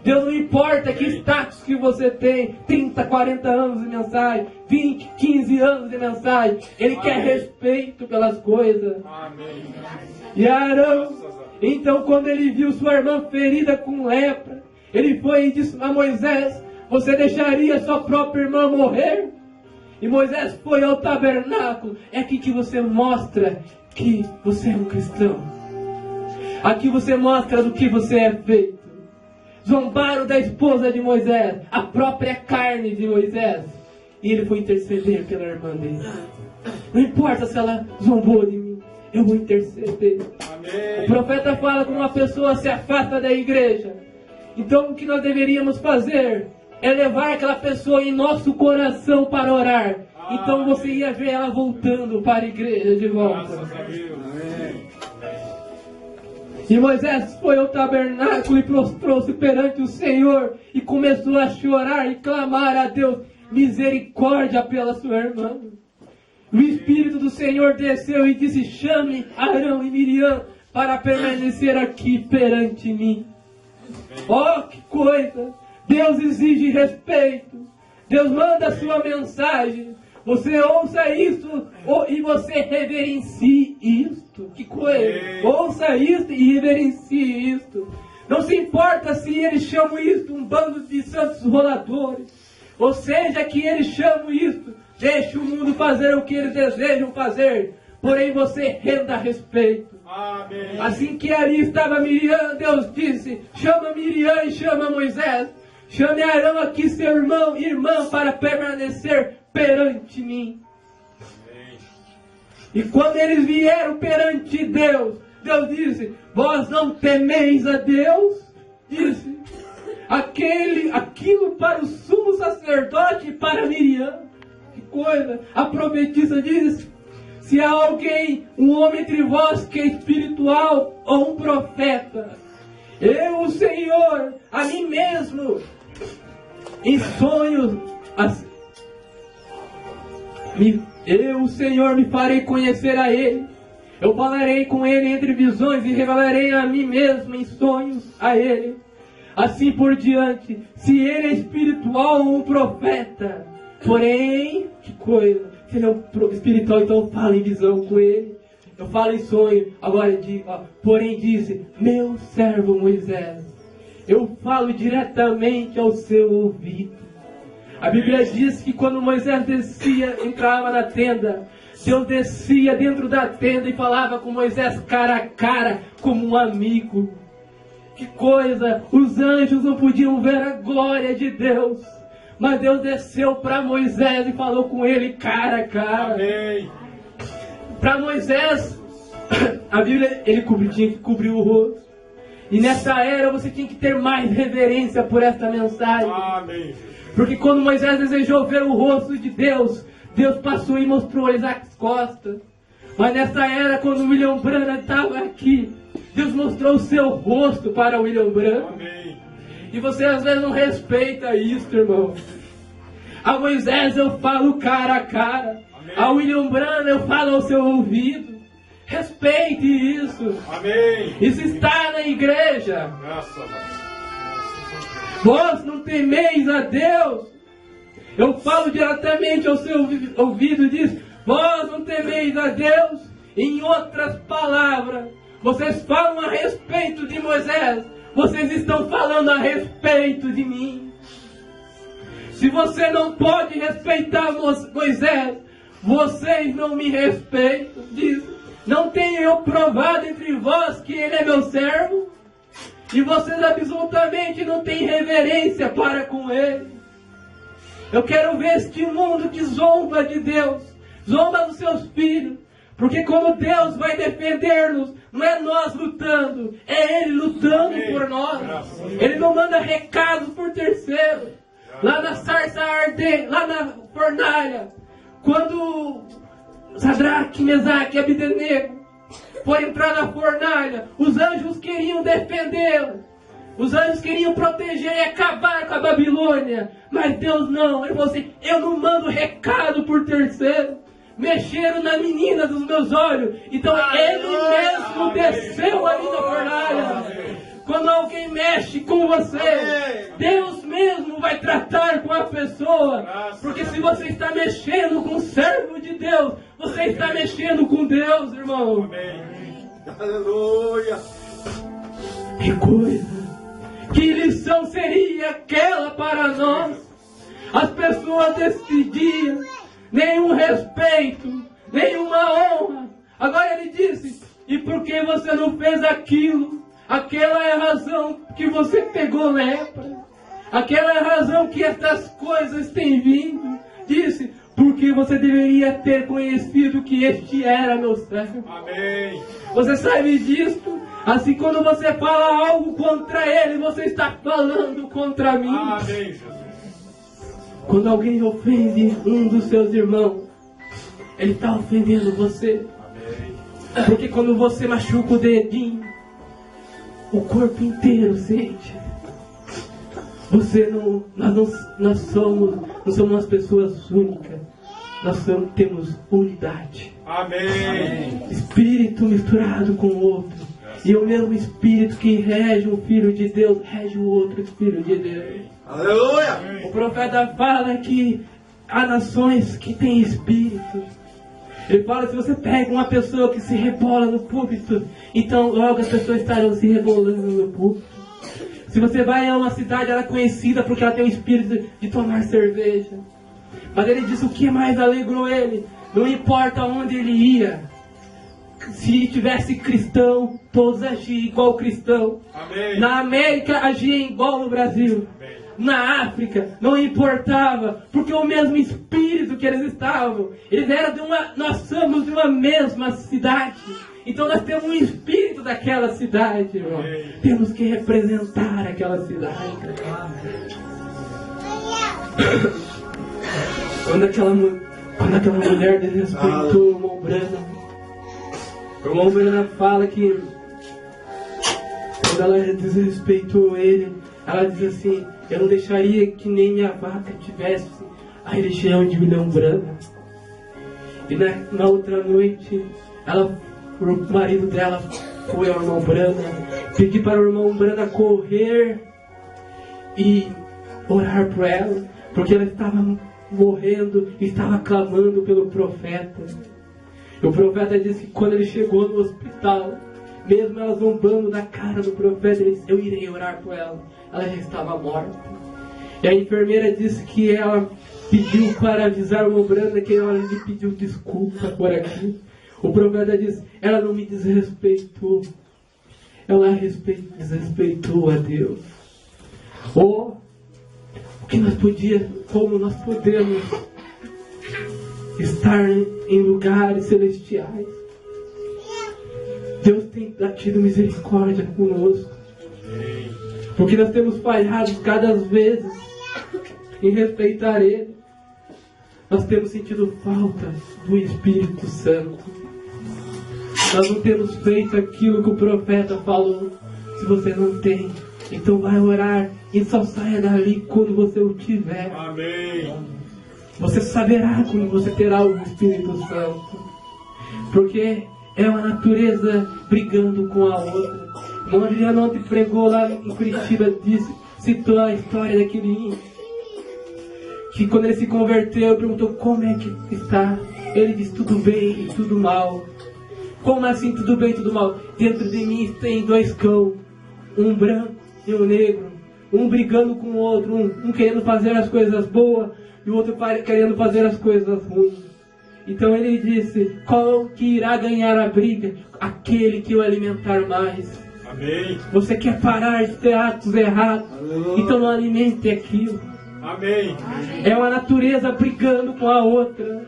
Deus não importa que status que você tem, 30, 40 anos de mensagem, 20, 15 anos de mensagem, Ele quer respeito pelas coisas. Amém. E Arão, então quando ele viu sua irmã ferida com lepra, ele foi e disse a Moisés: você deixaria sua própria irmã morrer? E Moisés foi ao tabernáculo. É aqui que você mostra que você é um cristão. Aqui você mostra do que você é feito. Zombaram da esposa de Moisés, a própria carne de Moisés, e ele foi interceder pela irmã dele. Não importa se ela zombou de mim, eu vou interceder. Amém. O profeta fala: como uma pessoa se afasta da igreja, então o que nós deveríamos fazer é levar aquela pessoa em nosso coração para orar. Então você ia ver ela voltando para a igreja de volta. Graças a Deus. Amém. E Moisés foi ao tabernáculo e prostrou-se perante o Senhor e começou a chorar e clamar a Deus misericórdia pela sua irmã. O Espírito do Senhor desceu e disse: chame Arão e Miriam para permanecer aqui perante mim. Oh, que coisa! Deus exige respeito. Deus manda a sua mensagem. Você ouça isso e você reverencie isto. Que coisa! Ouça isto e reverencie isto. Não se importa se eles chamam isto um bando de santos roladores, ou seja, que eles chamam isto, deixe o mundo fazer o que eles desejam fazer, porém você renda respeito. Amém. Assim que ali estava Miriam, Deus disse, chama Miriam e chama Moisés, chame Arão aqui, seu irmão e irmã, para permanecer perante mim. Amém. E quando eles vieram perante Deus, Deus disse, vós não temeis a Deus? Disse, aquilo para o sumo sacerdote e para Miriam. Que coisa! A profetisa diz, se há alguém, um homem entre vós que é espiritual ou um profeta, eu, o Senhor, a mim mesmo, em sonhos, eu, o Senhor, me farei conhecer a ele. Eu falarei com ele entre visões e revelarei a mim mesmo em sonhos a ele. Assim por diante, se ele é espiritual ou um profeta, porém, que coisa, se ele é um espiritual, então eu falo em visão com ele, eu falo em sonho. Agora, porém disse, meu servo Moisés, eu falo diretamente ao seu ouvido. A Bíblia diz que quando Moisés descia, entrava na tenda, Deus descia dentro da tenda e falava com Moisés cara a cara, como um amigo. Que coisa! Os anjos não podiam ver a glória de Deus, mas Deus desceu para Moisés e falou com ele cara a cara. Amém. Para Moisés, a Bíblia, ele tinha que cobrir o rosto. E nessa era você tinha que ter mais reverência por esta mensagem. Amém. Porque quando Moisés desejou ver o rosto de Deus, Deus passou e mostrou-lhes as costas. Mas nessa era, quando William Branham estava aqui, Deus mostrou o seu rosto para William Branham. Amém. E você às vezes não respeita isso, irmão. A Moisés eu falo cara a cara. Amém. A William Branham eu falo ao seu ouvido. Respeite isso. Amém. Isso está na igreja. Graças a Deus. Vós não temeis a Deus. Eu falo diretamente ao seu ouvido e diz, vós não temeis a Deus. Em outras palavras, vocês falam a respeito de Moisés, vocês estão falando a respeito de mim. Se você não pode respeitar Moisés, vocês não me respeitam. Diz, não tenho eu provado entre vós que ele é meu servo? E vocês absolutamente não têm reverência para com ele. Eu quero ver este mundo que zomba de Deus, zomba dos seus filhos. Porque como Deus vai defender-nos, não é nós lutando, é Ele lutando por nós. Ele não manda recados por terceiro. Lá na sarça ardente, lá na fornalha, quando Sadraque, Mesaque e Abdenego foram entrar na fornalha, os anjos queriam defendê-lo. Os anjos queriam proteger e acabar com a Babilônia. Mas Deus não. Ele falou assim, eu não mando recado por terceiro. Mexeram na menina dos meus olhos. Então ele mesmo desceu ali na fornalha. Quando alguém mexe com você, Deus mesmo vai tratar com a pessoa. Porque se você está mexendo com o servo de Deus, você está mexendo com Deus, irmão. Aleluia. Que coisa! Que lição seria aquela para nós? As pessoas desse dia, nenhum respeito, nenhuma honra. Agora ele disse, e por que você não fez aquilo? Aquela é a razão que você pegou lepra. Aquela é a razão que estas coisas têm vindo. Disse, porque você deveria ter conhecido que este era meu servo. Amém. Você sabe disso? Assim, quando você fala algo contra ele, você está falando contra mim. Amém, Jesus. Quando alguém ofende um dos seus irmãos, ele está ofendendo você. Amém. Porque quando você machuca o dedinho, o corpo inteiro sente. Nós somos umas pessoas únicas. Temos unidade. Amém. Espírito misturado com o outro. E o mesmo Espírito que rege um filho de Deus, rege o outro filho de Deus. Aleluia. O profeta fala que há nações que têm Espírito. Ele fala, se você pega uma pessoa que se rebola no púlpito, então logo as pessoas estarão se rebolando no púlpito. Se você vai a uma cidade, ela é conhecida porque ela tem o espírito de tomar cerveja. Mas ele disse o que mais alegrou ele. Não importa onde ele ia. Se tivesse cristão, todos agiam igual cristão. Amém. Na América agiam igual no Brasil. Amém. Na África não importava, porque o mesmo espírito que eles estavam, eles eram nós somos de uma mesma cidade. Então nós temos um espírito daquela cidade, irmão. Amém. Temos que representar aquela cidade. Quando aquela mulher desrespeitou o irmão Brana fala que quando ela desrespeitou ele, ela diz assim, eu não deixaria que nem minha vaca tivesse a religião de William Branham. E na outra noite, o marido dela foi ao irmão Branham, pediu para o irmão Branham correr e orar por ela, porque ela estava morrendo e estava clamando pelo profeta. E o profeta disse que quando ele chegou no hospital, mesmo ela zombando da cara do profeta, ele disse, eu irei orar por ela. Ela já estava morta. E a enfermeira disse que ela pediu para avisar o irmão Branda que ela lhe pediu desculpa por aquilo. O profeta disse, ela não me desrespeitou. Ela desrespeitou a Deus. Ou, como nós podemos estar em lugares celestiais. Deus tem tido misericórdia conosco. Porque nós temos falhado cada vez em respeitar Ele. Nós temos sentido falta do Espírito Santo. Nós não temos feito aquilo que o profeta falou. Se você não tem, então vai orar e só saia dali quando você o tiver. Amém. Você saberá quando você terá o Espírito Santo. Porque é uma natureza brigando com a outra. O irmão Adriano ontem pregou lá em Curitiba, citou a história daquele índio, que quando ele se converteu, perguntou como é que está. Ele disse tudo bem e tudo mal. Como assim tudo bem e tudo mal? Dentro de mim tem dois cães, um branco e um negro, um brigando com o outro, um querendo fazer as coisas boas e o outro querendo fazer as coisas ruins. Então ele disse, qual que irá ganhar a briga? Aquele que o alimentar mais. Amém. Você quer parar de ter atos errados? Então não alimente aquilo. Amém. É uma natureza brigando com a outra.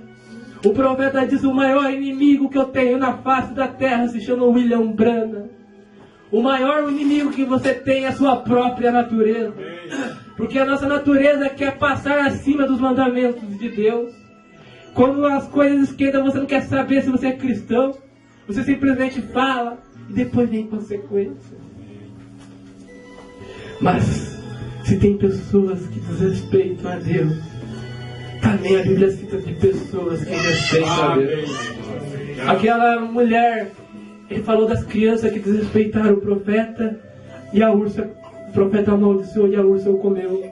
O profeta diz, o maior inimigo que eu tenho na face da terra se chama William Branham. O maior inimigo que você tem é a sua própria natureza. Amém. Porque a nossa natureza quer passar acima dos mandamentos de Deus. Quando as coisas esquentam, você não quer saber se você é cristão. Você simplesmente fala e depois vem consequência. Mas se tem pessoas que desrespeitam a Deus, também a Bíblia cita de pessoas que respeitam a Deus. Aquela mulher, ele falou das crianças que desrespeitaram o profeta e a ursa, o profeta amaldiçoou e a ursa o comeu.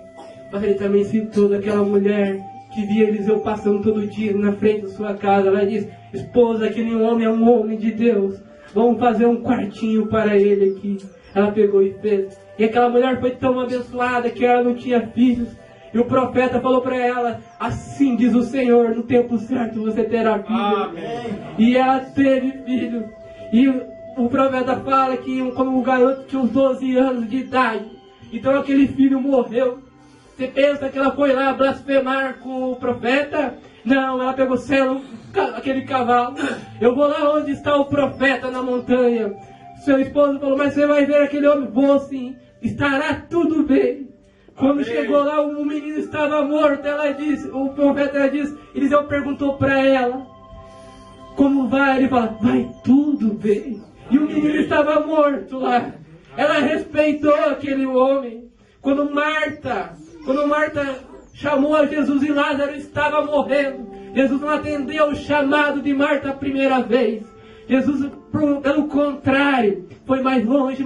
Mas ele também citou daquela mulher que via Eliseu passando todo dia na frente da sua casa. Ela diz, esposa, aquele homem é um homem de Deus, vamos fazer um quartinho para ele aqui. Ela pegou e fez. E aquela mulher foi tão abençoada que ela não tinha filhos. E o profeta falou para ela, assim diz o Senhor, no tempo certo você terá filho. Amém. E ela teve filho. E o profeta fala que quando o garoto tinha uns 12 anos de idade, então aquele filho morreu. Você pensa que ela foi lá blasfemar com o profeta? Não, ela pegou aquele cavalo. Eu vou lá onde está o profeta na montanha. Seu esposo falou, mas você vai ver aquele homem? Vou sim, estará tudo bem. Quando Amém. chegou lá, o menino estava morto. O profeta disse, Eliseu perguntou para ela, como vai? Ele fala, vai tudo bem. E o menino estava morto lá. Ela respeitou aquele homem. Quando Marta chamou a Jesus e Lázaro estava morrendo, Jesus não atendeu o chamado de Marta a primeira vez. Jesus, pelo contrário, foi mais longe.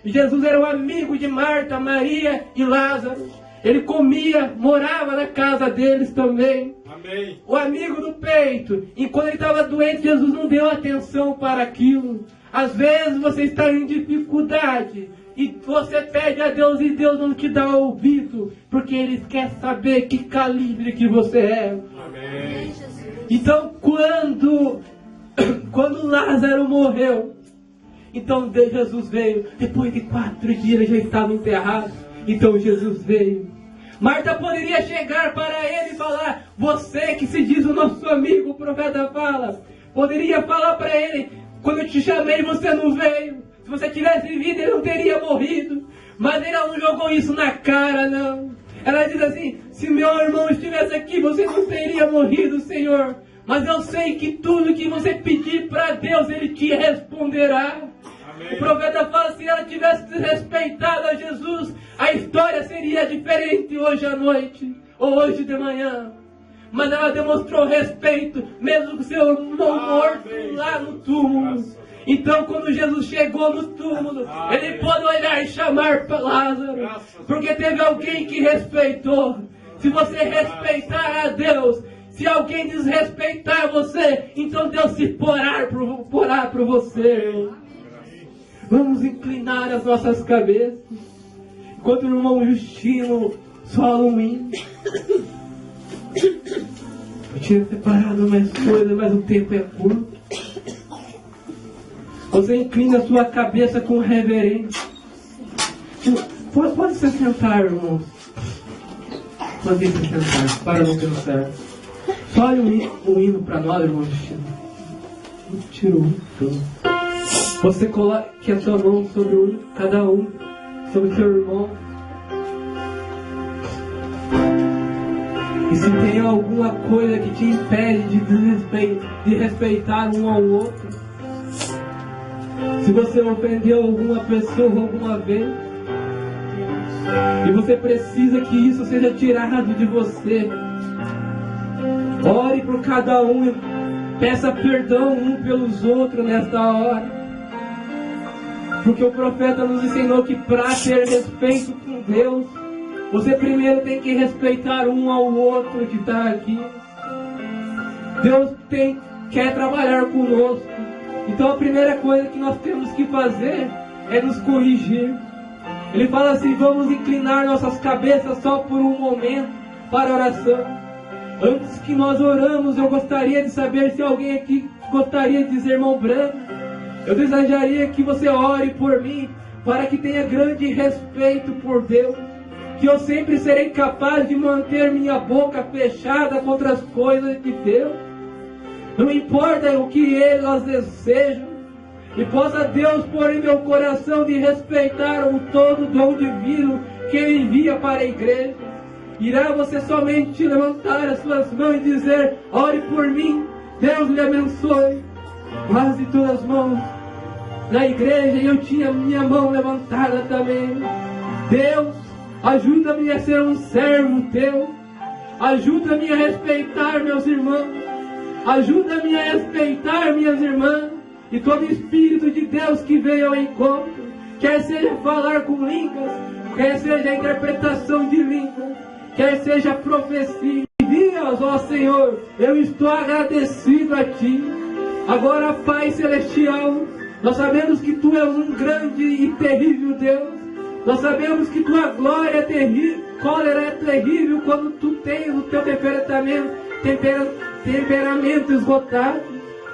Jesus era o amigo de Marta, Maria e Lázaro. Ele comia, morava na casa deles também. Amém. O amigo do peito, enquanto ele estava doente, Jesus não deu atenção para aquilo. Às vezes você está em dificuldade e você pede a Deus e Deus não te dá ouvido, porque Ele quer saber que calibre que você é. Amém. Então quando Lázaro morreu, então Jesus veio. Depois de 4 dias ele já estava enterrado. Então Jesus veio. Marta poderia chegar para ele e falar: você que se diz o nosso amigo, o profeta fala. Poderia falar para ele: quando eu te chamei você não veio. Se você tivesse vivido ele não teria morrido. Mas ela não jogou isso na cara, não. Ela diz assim: se meu irmão estivesse aqui você não teria morrido, Senhor. Mas eu sei que tudo que você pedir para Deus Ele te responderá. O profeta fala: se ela tivesse respeitado a Jesus, a história seria diferente hoje à noite, ou hoje de manhã. Mas ela demonstrou respeito, mesmo com seu irmão morto lá no túmulo. Então quando Jesus chegou no túmulo, Ele pôde olhar e chamar para Lázaro, porque teve alguém que respeitou. Se você respeitar a Deus, se alguém desrespeitar você, então Deus se porá por você. Vamos inclinar as nossas cabeças, enquanto o irmão Justino sola um hino. Eu tinha separado mais coisas, mas o tempo é curto. Você inclina a sua cabeça com reverência. Pode se sentar, irmãos. Pode se sentar, para não cansar. Sole um hino para nós, irmão Justino. Tira o hino. Você coloque a sua mão sobre cada um, sobre o seu irmão. E se tem alguma coisa que te impede de respeitar um ao outro, se você ofendeu alguma pessoa alguma vez, e você precisa que isso seja tirado de você, ore por cada um e peça perdão um pelos outros nesta hora. Porque o profeta nos ensinou que para ter respeito com Deus, você primeiro tem que respeitar um ao outro que está aqui. Deus quer trabalhar conosco. Então a primeira coisa que nós temos que fazer é nos corrigir. Ele fala assim: vamos inclinar nossas cabeças só por um momento para a oração. Antes que nós oramos, eu gostaria de saber se alguém aqui gostaria de dizer: irmão Branco, eu desejaria que você ore por mim, para que tenha grande respeito por Deus, que eu sempre serei capaz de manter minha boca fechada contra as coisas de Deus. Não importa o que elas desejam, e possa Deus pôr em meu coração de respeitar o todo dom divino que Ele envia para a igreja. Irá você somente levantar as suas mãos e dizer: ore por mim, Deus lhe abençoe. Quase todas as mãos na igreja, e eu tinha minha mão levantada também. Deus, ajuda-me a ser um servo teu. Ajuda-me a respeitar meus irmãos. Ajuda-me a respeitar minhas irmãs. E todo espírito de Deus que veio ao encontro, quer seja falar com línguas, quer seja a interpretação de línguas, quer seja profecia. Envia-os, ó Senhor, eu estou agradecido a Ti. Agora, Pai Celestial, nós sabemos que Tu és um grande e terrível Deus. Nós sabemos que Tua glória é terrível, cólera é terrível quando Tu tens o Teu temperamento esgotado.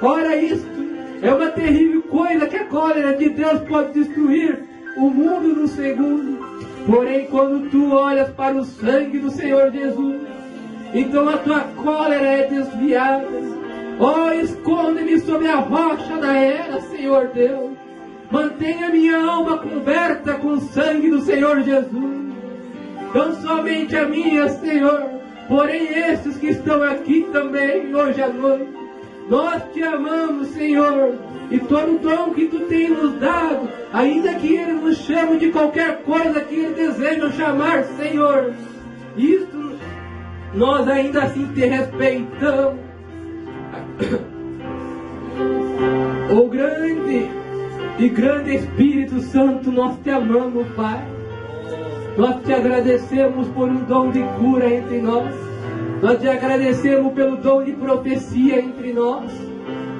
Ora, isto é uma terrível coisa, que a cólera de Deus pode destruir o mundo num segundo. Porém, quando Tu olhas para o sangue do Senhor Jesus, então a Tua cólera é desviada. Oh, esconde-me sob a rocha da era, Senhor Deus. Mantenha minha alma coberta com o sangue do Senhor Jesus. Não somente a minha, Senhor, porém esses que estão aqui também hoje à noite. Nós Te amamos, Senhor, e todo o dom que Tu tens nos dado, ainda que Ele nos chame de qualquer coisa que Ele deseja chamar, Senhor, isto nós ainda assim Te respeitamos. O grande Espírito Santo, nós Te amamos, Pai. Nós te agradecemos por um dom de cura entre nós. Nós te agradecemos pelo dom de profecia entre nós.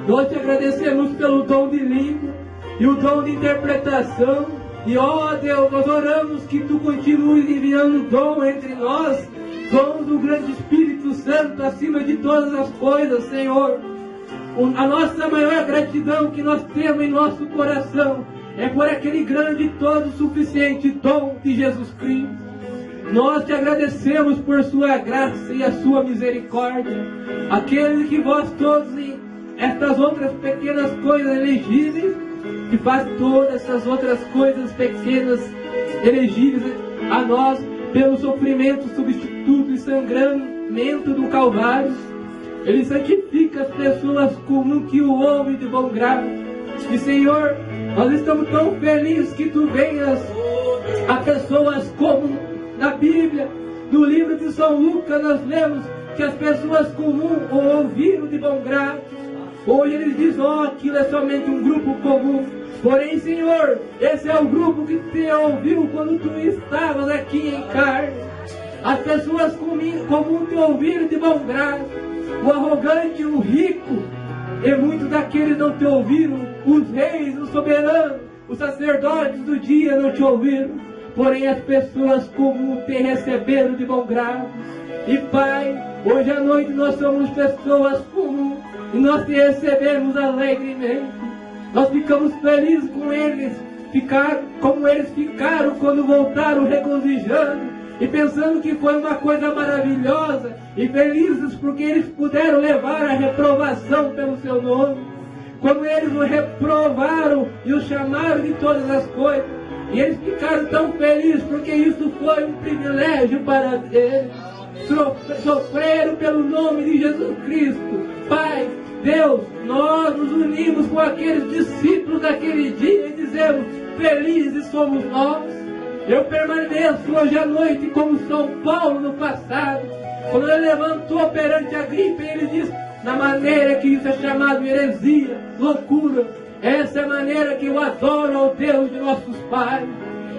Nós te agradecemos pelo dom de língua e o dom de interpretação. E ó Deus, nós oramos que tu continues enviando dom entre nós, dom do grande Espírito Santo acima de todas as coisas, Senhor. A nossa maior gratidão que nós temos em nosso coração é por aquele grande e todo suficiente dom de Jesus Cristo. Nós te agradecemos por sua graça e a sua misericórdia. Aquele que vós todos em estas outras pequenas coisas elegíveis, que faz todas essas outras coisas pequenas elegíveis a nós pelo sofrimento substituto e sangramento do Calvário. Ele santifica as pessoas comuns que o ouvem de bom grado. E Senhor, nós estamos tão felizes que tu venhas a pessoas comuns. Na Bíblia, no livro de São Lucas, nós lemos que as pessoas comuns o ouviram de bom grado. Hoje eles dizem, ó, aquilo é somente um grupo comum. Porém, Senhor, esse é o grupo que te ouviu quando tu estavas aqui em carne. As pessoas comuns te ouviram de bom grado. O arrogante, o rico, e muitos daqueles não te ouviram. Os reis, os soberanos, os sacerdotes do dia não te ouviram. Porém as pessoas comuns te receberam de bom grado. E Pai, hoje à noite nós somos pessoas comuns e nós te recebemos alegremente. Nós ficamos felizes com eles, como eles ficaram quando voltaram regozijando e pensando que foi uma coisa maravilhosa, e felizes porque eles puderam levar a reprovação pelo seu nome. Quando eles o reprovaram e o chamaram de todas as coisas, e eles ficaram tão felizes porque isso foi um privilégio para eles. Sofreram pelo nome de Jesus Cristo. Pai, Deus, nós nos unimos com aqueles discípulos daquele dia e dizemos, felizes somos nós. Eu permaneço hoje à noite como São Paulo no passado, quando ele levantou perante a gripe, ele disse, na maneira que isso é chamado heresia, loucura, essa é a maneira que eu adoro ao Deus de nossos pais.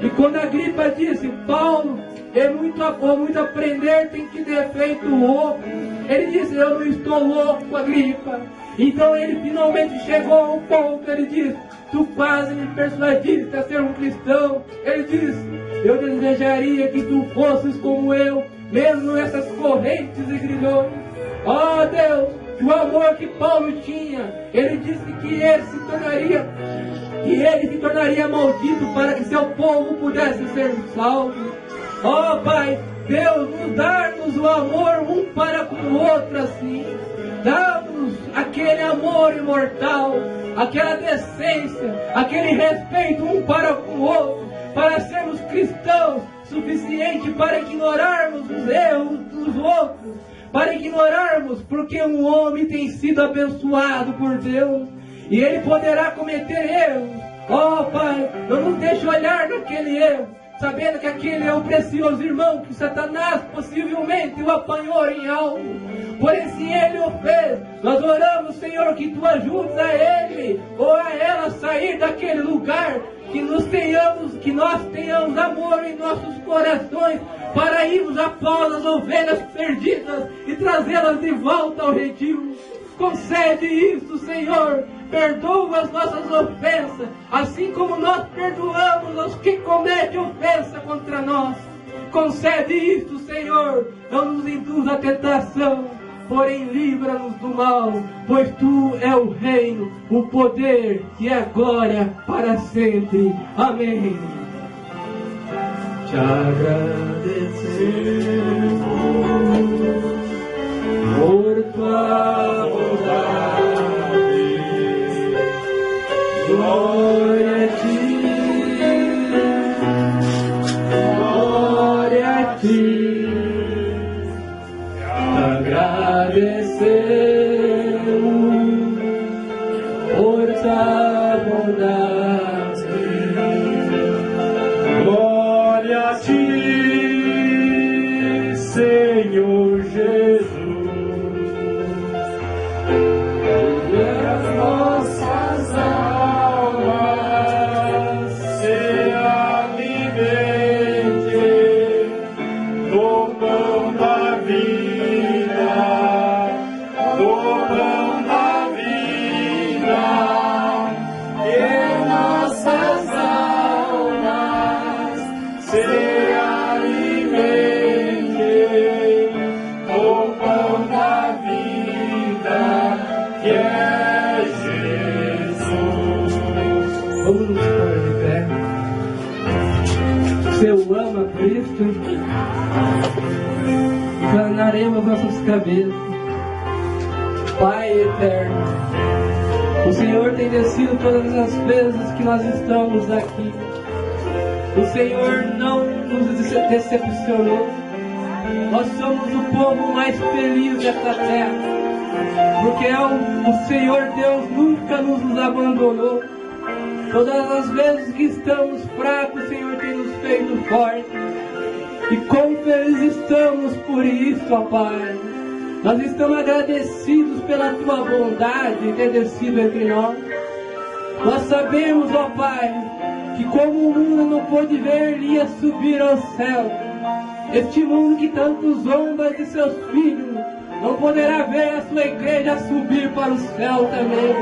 E quando a gripa disse, Paulo, é muito aprender, tem que ter feito louco. Ele disse, eu não estou louco com a gripa. Então ele finalmente chegou ao ponto, ele disse, tu quase me persuadiste a ser um cristão. Ele disse, eu desejaria que tu fosses como eu, mesmo nessas correntes e grilhões. Oh Deus, o amor que Paulo tinha, ele disse que ele se tornaria maldito para que seu povo pudesse ser salvo. Oh Pai, Deus, nos dá-nos o amor um para com o outro assim. Dá-nos aquele amor imortal, aquela decência, aquele respeito um para com o outro, para sermos cristãos suficiente para ignorarmos os erros dos outros, para ignorarmos porque um homem tem sido abençoado por Deus e ele poderá cometer erros. Oh Pai, não nos deixe olhar naquele erro, sabendo que aquele é o precioso irmão que Satanás possivelmente o apanhou em algo. Porém, se ele o fez, nós oramos, Senhor, que tu ajudes a ele ou a ela a sair daquele lugar, que nós tenhamos amor em nossos corações para irmos após as ovelhas perdidas e trazê-las de volta ao redil. Concede isso, Senhor. Perdoa as nossas ofensas, assim como nós perdoamos os que cometem ofensa contra nós. Concede isso, Senhor. Não nos induz à tentação, porém livra-nos do mal, pois tu é o reino, o poder e a glória para sempre. Amém. Te agradecemos por tua bondade. Glória a ti, glória a ti. Agradecemos por tua bondade. Glória a ti, Senhor Jesus. E as nossas almas se alimentem que é Jesus. Vamos nos pôr de pé. Se eu amo a Cristo, inclinaremos nossas cabeças. Pai eterno, o Senhor tem descido todas as vezes que nós estamos aqui. O Senhor não nos decepcionou. Nós somos o povo mais feliz desta terra, porque o Senhor Deus nunca nos abandonou. Todas as vezes que estamos fracos, o Senhor tem nos feito fortes. E quão felizes estamos por isso, ó Pai. Nós estamos agradecidos pela Tua bondade de ter descido entre nós. Nós sabemos, ó Pai, que como o mundo não pôde ver Elias subir ao céu, este mundo que tanto zomba de seus filhos, não poderá ver a sua igreja subir para o céu também.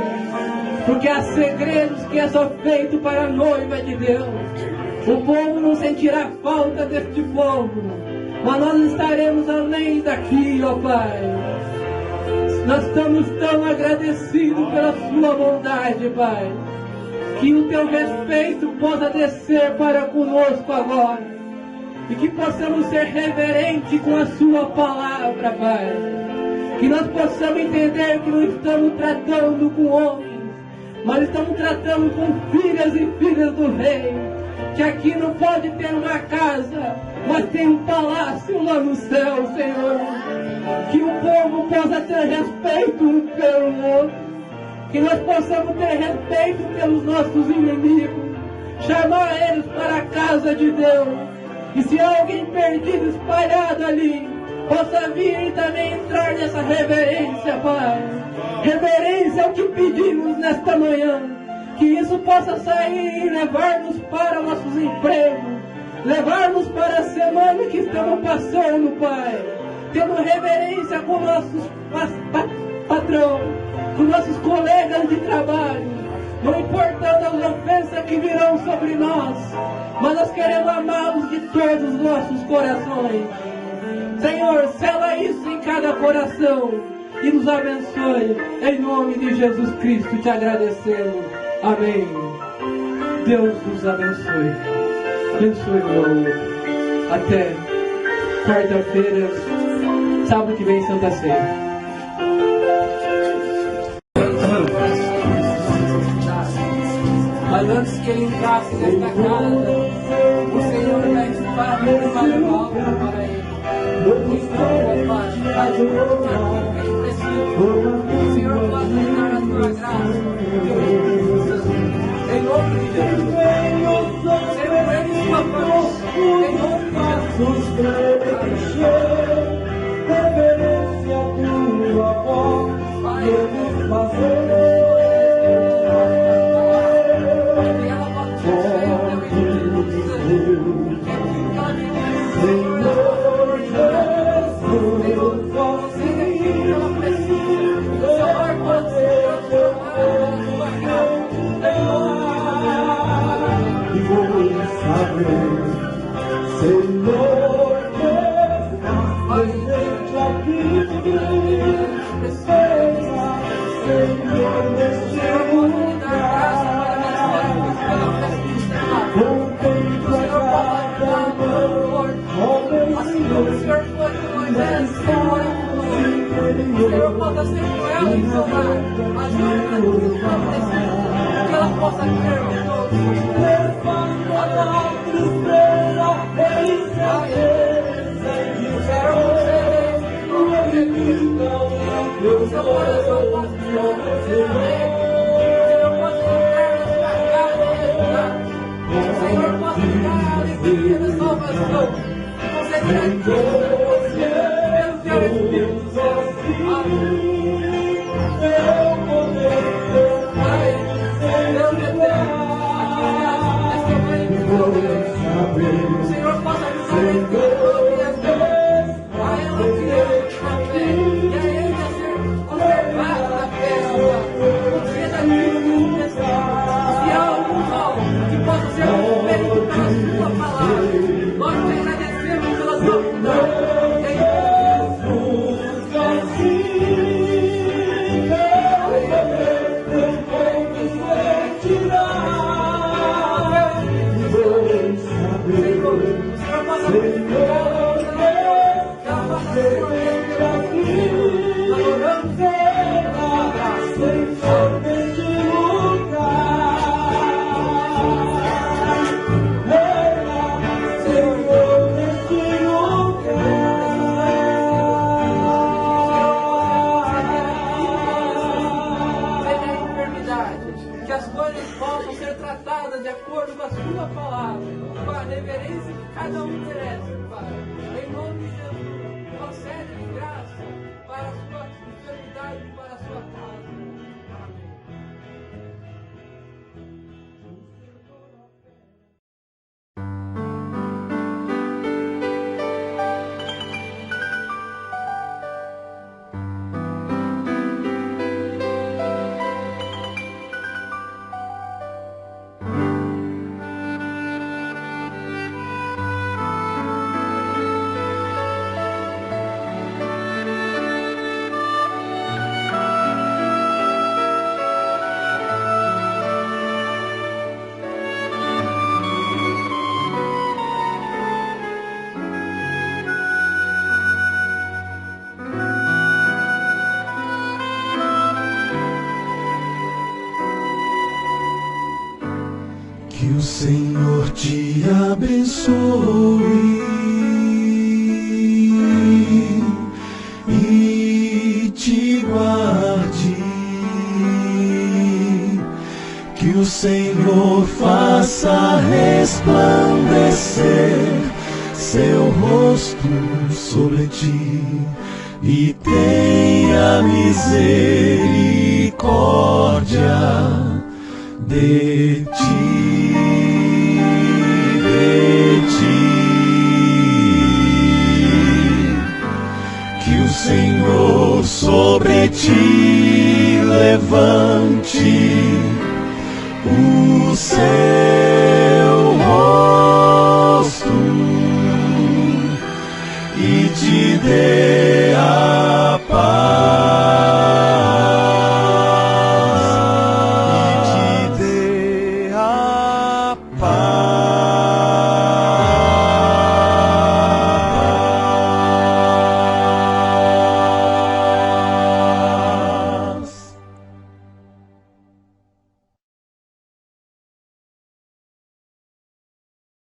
Porque há segredos que é só feito para a noiva de Deus. O povo não sentirá falta deste povo, mas nós estaremos além daqui, ó Pai. Nós estamos tão agradecidos pela sua bondade, Pai, que o teu respeito possa descer para conosco agora, e que possamos ser reverentes com a sua palavra, Pai. Que nós possamos entender que não estamos tratando com homens, mas estamos tratando com filhas e filhas do rei. Que aqui não pode ter uma casa, mas tem um palácio lá no céu, Senhor. Que o povo possa ter respeito um pelo outro. Que nós possamos ter respeito pelos nossos inimigos. Chamar eles para a casa de Deus. E se há alguém perdido, espalhado ali, possa vir e também entrar nessa reverência, Pai. Reverência é o que pedimos nesta manhã. Que isso possa sair e levar-nos para nossos empregos, levar-nos para a semana que estamos passando, Pai. Tendo reverência com nossos patrões, com nossos colegas de trabalho, não importando as ofensas que virão sobre nós, mas nós queremos amá-los de todos os nossos corações. Senhor, sela isso em cada coração e nos abençoe. Em nome de Jesus Cristo te agradecemos. Amém. Deus nos abençoe. Abençoe o outro. Até quarta-feira, sábado que vem, Santa Ceia. Mas antes que ele entrasse nesta casa, o Senhor já estava preparando algo para ele. Então, Pai, faz o que ele precisa. O Senhor possa nos dar a tua graça. Em nome de Jesus. Senhor, ele sua força. Em nome de Jesus. Reverência a tua voz. Pai, eu vou fazer. Senhor, possa ser com ela em seu lar. Ajuda-nos que ela possa crer em todos. O seu coração possa ser Senhor, possa entrar na sua casa. O Senhor possa dar a alegria da salvação. Você grande. Nós te agradecemos pela sua bondade. a sua palavra, com a reverência que cada um merece, Pai. Em nome de Jesus, concede graça para a sua enfermidade e para a sua casa. Amém. Que o Senhor te abençoe e te guarde. Que o Senhor faça resplandecer seu rosto sobre ti e tenha misericórdia de ti. Que o Senhor sobre ti levante o seu rosto e te dê